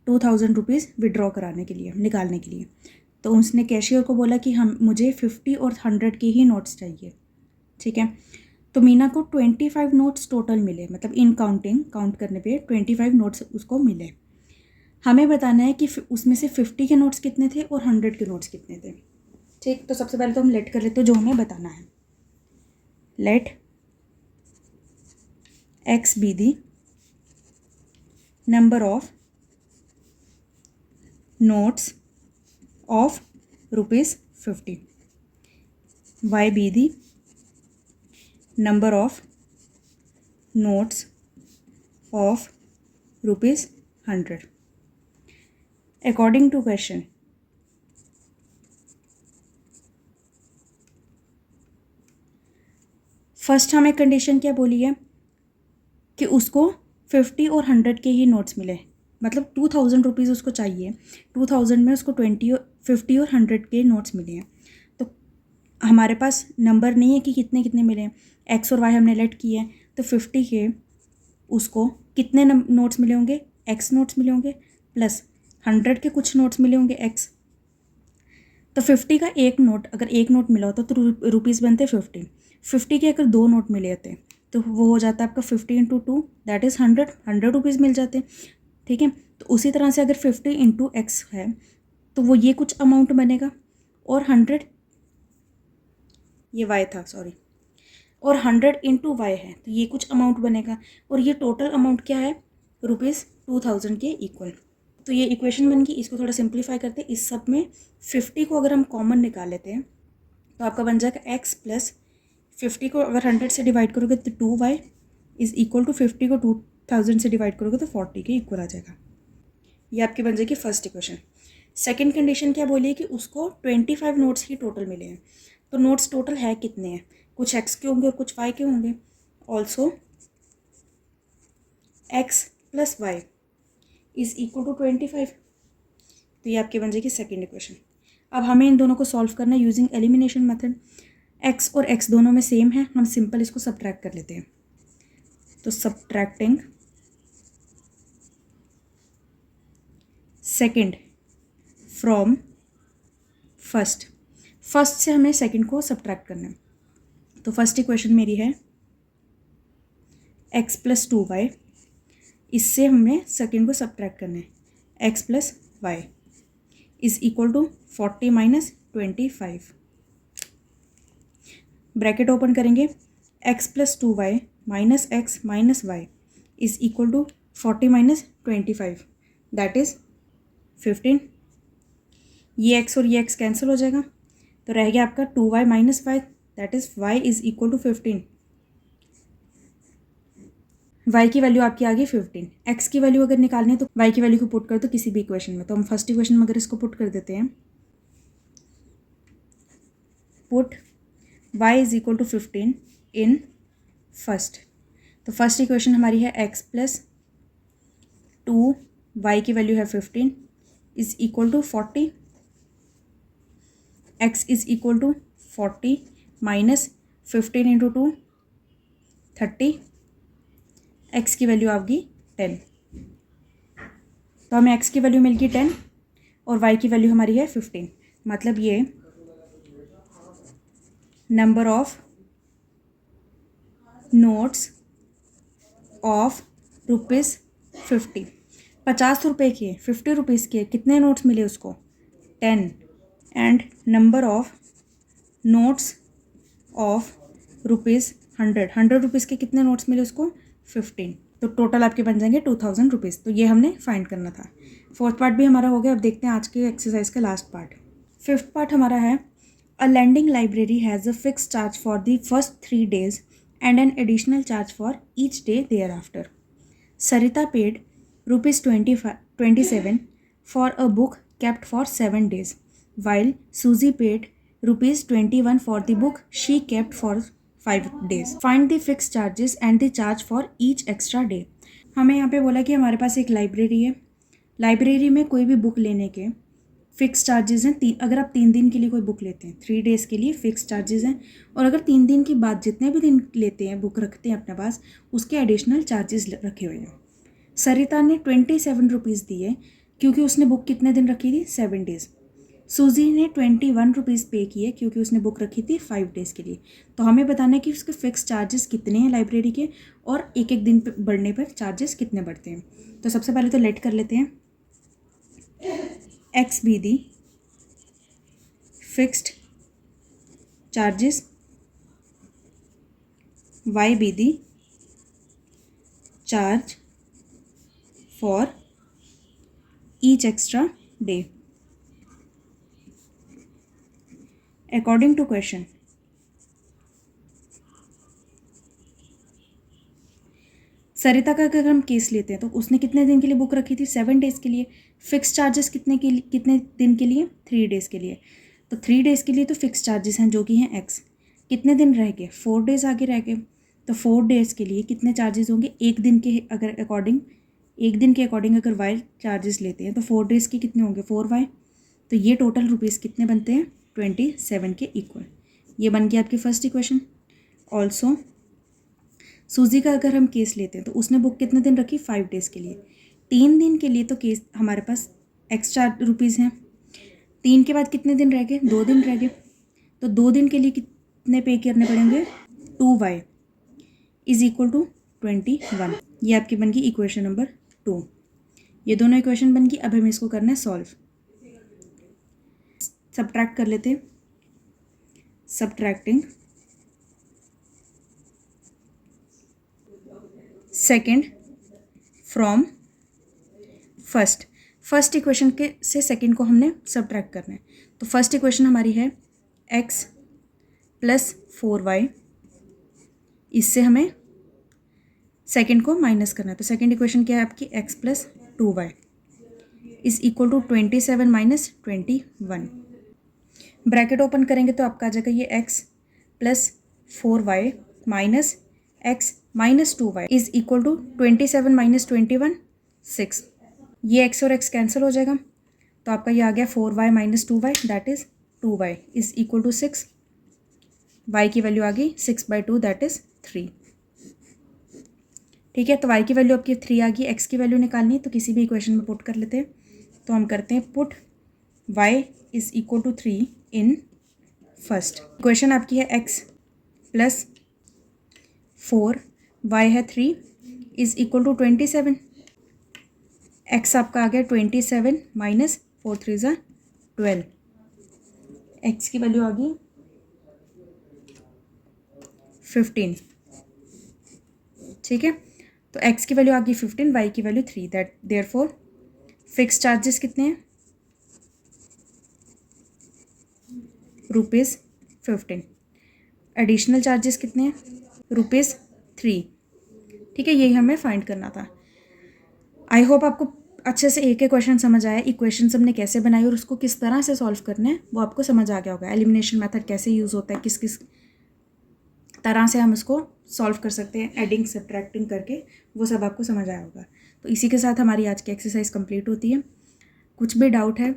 2000 rupees withdraw कराने के लिए, निकालने के लिए. तो उसने कैशियर को बोला कि मुझे 50 और 100 के ही नोट्स चाहिए. ठीक है. तो मीना को 25 नोट्स टोटल मिले, मतलब इन काउंट करने पे 25 नोट्स उसको मिले. हमें बताना है कि उसमें से 50 के नोट्स कितने थे और 100 के नोट्स कितने थे. ठीक. तो सबसे पहले तो हम लेट कर लेते हैं जो हमें बताना है. Let x be the number of notes of ₹50. y be the number of notes of ₹100. According to question, first हमें कंडीशन क्या बोली है कि उसको 50 और 100 के ही नोट्स मिले, मतलब 2000 रुपीज़ उसको चाहिए. 2000 में उसको 50 और 100 के नोट्स मिले हैं. तो हमारे पास नंबर नहीं है कि कितने कितने मिले हैं. एक्स और वाई हमने लेट किए हैं. तो 50 के उसको कितने नोट्स मिले होंगे, एक्स नोट्स मिले होंगे, प्लस 100 के कुछ नोट्स मिले होंगे एक्स. तो 50 का एक नोट, अगर एक नोट मिला होता तो रुपीज़ बनते 50. 50 के अगर 2 नोट मिले होते तो वो हो जाता है आपका 50 × 2 दैट इज़ 100 रुपीज़ मिल जाते. ठीक है. तो उसी तरह से अगर 50 × x है तो वो ये कुछ अमाउंट बनेगा, और 100 ये y था, सॉरी, और 100 × y है तो ये कुछ अमाउंट बनेगा, और ये टोटल अमाउंट क्या है, ₹2000 के इक्वल. तो ये इक्वेशन बन गई. इसको थोड़ा सिंप्लीफाई करते हैं. इस सब में 50 को अगर हम कॉमन निकाल लेते हैं तो आपका बन जाएगा x प्लस 50 को अगर 100 से डिवाइड करोगे तो 2y इज़ इक्वल टू 50 को 2000 से डिवाइड करोगे तो 40 के इक्वल आ जाएगा. ये आपकी बन जाएगी फर्स्ट इक्वेशन. सेकंड कंडीशन क्या बोली है कि उसको 25 नोट्स ही टोटल मिले हैं. तो नोट्स टोटल है कितने हैं, कुछ x के होंगे और कुछ y के होंगे. Also x plus y is equal to 25. तो ये आपकी बन जाएगी सेकेंड इक्वेशन. अब हमें इन दोनों को सॉल्व करना है यूजिंग एलिमिनेशन मेथड. x और x दोनों में सेम है, हम सिंपल इसको सब्ट्रैक्ट कर लेते हैं. तो subtracting second from first, first से हमें सेकेंड को सब्ट्रैक्ट करना है. तो फर्स्ट इक्वेशन मेरी है x प्लस 2y, इससे हमने सेकेंड को सब्ट्रैक्ट करना है. x plus y is equal to 40 minus 25. Bracket open करेंगे. x plus 2y minus x minus y is equal to 40 minus 25 that is 15. ये x और ये x कैंसिल हो जाएगा तो रह गया आपका 2y minus y that is y is equal to 15. y की वैल्यू आपकी आ गई 15. x की वैल्यू अगर निकालनी है तो y की वैल्यू को पुट कर दो किसी भी इक्वेशन में. तो हम फर्स्ट इक्वेशन में अगर इसको पुट कर देते हैं, put y is equal to 15 in first. तो फर्स्ट इक्वेशन हमारी है x प्लस 2 y की वैल्यू है 15 is equal to 40. x is equal to 40 minus 15 into 2 30. x की वैल्यू आ गई 10. तो हमें x की वैल्यू मिल गई 10 और y की वैल्यू हमारी है 15. मतलब ये नंबर ऑफ नोट्स ऑफ ₹50, 50 रुपये के, 50 रुपीज़ के कितने नोट्स मिले उसको, 10. And number of notes of ₹100, 100 rupees के कितने नोट्स मिले उसको, 15. तो टोटल आपके बन जाएंगे 2000 रुपीज़. तो ये हमने फाइंड करना था. फोर्थ पार्ट भी हमारा हो गया. अब देखते हैं आज के एक्सरसाइज का लास्ट पार्ट. फिफ्थ पार्ट हमारा है, a lending library has a fix charge for the first 3 days and an additional charge for each day thereafter. Sarita paid ₹27 for a book kept for 7 days, while Susie paid ₹21 for the book she kept for 5 days. Find the fixed charges and the charge for each extra day. हमें यहाँ पे बोला कि हमारे पास एक library है, library में कोई भी बुक लेने के फिक्स चार्जेस हैं। अगर आप 3 दिन के लिए कोई बुक लेते हैं, 3 डेज़ के लिए फिक्स चार्जेस हैं, और अगर 3 दिन के बाद जितने भी दिन लेते हैं बुक रखते हैं अपने पास, उसके एडिशनल चार्जेस रखे हुए हैं। सरिता ने 27 रुपीज़ दिए क्योंकि उसने बुक कितने दिन रखी थी, 7 डेज़। सूजी ने 21 रुपीज़ पे किए क्योंकि उसने बुक रखी थी 5 डेज़ के लिए। तो हमें बताना है कि उसके फिक्स चार्जेस कितने हैं लाइब्रेरी के, और एक एक दिन बढ़ने पर चार्जेस कितने बढ़ते हैं। तो सबसे पहले तो लेट कर लेते हैं, x be the fixed charges, y be the charge for each extra day according to question. Sarita का अगर हम केस लेते हैं तो उसने कितने दिन के लिए बुक रखी थी, 7 डेज़ के लिए। फिक्स चार्जेस कितने दिन के लिए, 3 डेज़ के लिए। तो 3 डेज़ के लिए तो फिक्स चार्जेस हैं जो कि हैं एक्स। कितने दिन रह गए, 4 डेज़ आगे रह गए। तो 4 डेज़ के लिए कितने चार्जेस होंगे, एक दिन के अकॉर्डिंग अगर वाई चार्जेस लेते हैं तो 4 डेज़ के कितने होंगे, 4y। तो ये टोटल रुपीज़ कितने बनते हैं, 27 के इक्वल। ये बन गया आपकी फर्स्ट इक्वेशन। ऑल्सो सूजी का अगर हम केस लेते हैं तो उसने बुक कितने दिन रखी, 5 डेज़ के लिए। 3 दिन के लिए तो केस हमारे पास एक्स्ट्रा रुपीज़ हैं। 3 के बाद कितने दिन रह गए, 2 दिन रह गए। तो 2 दिन के लिए कितने पे करने पड़ेंगे, 2y इज इक्वल टू 21। ये आपकी बन गई इक्वेशन नंबर 2। ये दोनों इक्वेशन बन गई। अब हमें इसको करना है सॉल्व। सब्ट्रैक्ट कर लेते हैं, subtracting second from first equation के से सेकेंड को हमने सब्ट्रैक्ट करना है। तो फर्स्ट इक्वेशन हमारी है x प्लस 4y, इससे हमें सेकेंड को माइनस करना है। तो सेकेंड इक्वेशन क्या है आपकी, x plus 2y is equal to 27 minus 21। Bracket open करेंगे तो आपका आ जाएगा ये x plus 4y minus x minus 2y is equal to 27 minus 21 6। ये x और x कैंसिल हो जाएगा, तो आपका ये आ गया 4y minus 2y that is 2y is equal to 6। y की वैल्यू आ गई 6/2 दैट इज़ 3। ठीक है, तो y की वैल्यू आपकी 3 आ गई। x की वैल्यू निकालनी तो किसी भी इक्वेशन में पुट कर लेते हैं। तो हम करते हैं put y is equal to 3 in first equation. आपकी है x प्लस 4, y है 3 इज इक्वल टू 27। x आपका आ गया 27 माइनस 4 3 ज़ा 12। x की वैल्यू आ गई 15। ठीक है, तो x की वैल्यू आ गई 15, y की value 3 that therefore fix charges कितने हैं, ₹15। एडिशनल चार्जेस कितने हैं, ₹3। ठीक है, यही हमें फाइंड करना था। आई होप आपको अच्छे से एक क्वेश्चन समझ आया, इक्वेशन हमने कैसे बनाई और उसको किस तरह से सॉल्व करना है वो आपको समझ आ गया होगा। एलिमिनेशन मेथड कैसे यूज़ होता है, किस किस तरह से हम इसको सॉल्व कर सकते हैं, एडिंग सब्ट्रैक्टिंग करके, वो सब आपको समझ आया होगा। तो इसी के साथ हमारी आज की एक्सरसाइज कंप्लीट होती है। कुछ भी डाउट है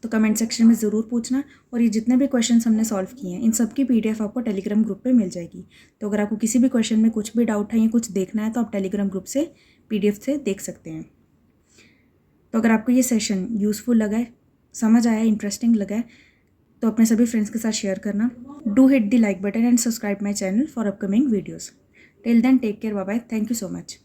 तो कमेंट सेक्शन में ज़रूर पूछना, और ये जितने भी क्वेश्चंस हमने सॉल्व किए हैं इन सब की PDF आपको टेलीग्राम ग्रुप पे मिल जाएगी। तो अगर आपको किसी भी क्वेश्चन में कुछ भी डाउट है या कुछ देखना है तो आप टेलीग्राम ग्रुप से PDF से देख सकते हैं। तो अगर आपको ये सेशन यूज़फुल लगा है, समझ आया, इंटरेस्टिंग लगा है, तो अपने सभी फ्रेंड्स के साथ शेयर करना। Do hit the like button and subscribe my channel for upcoming videos. Till then take care, bye bye, thank you so much.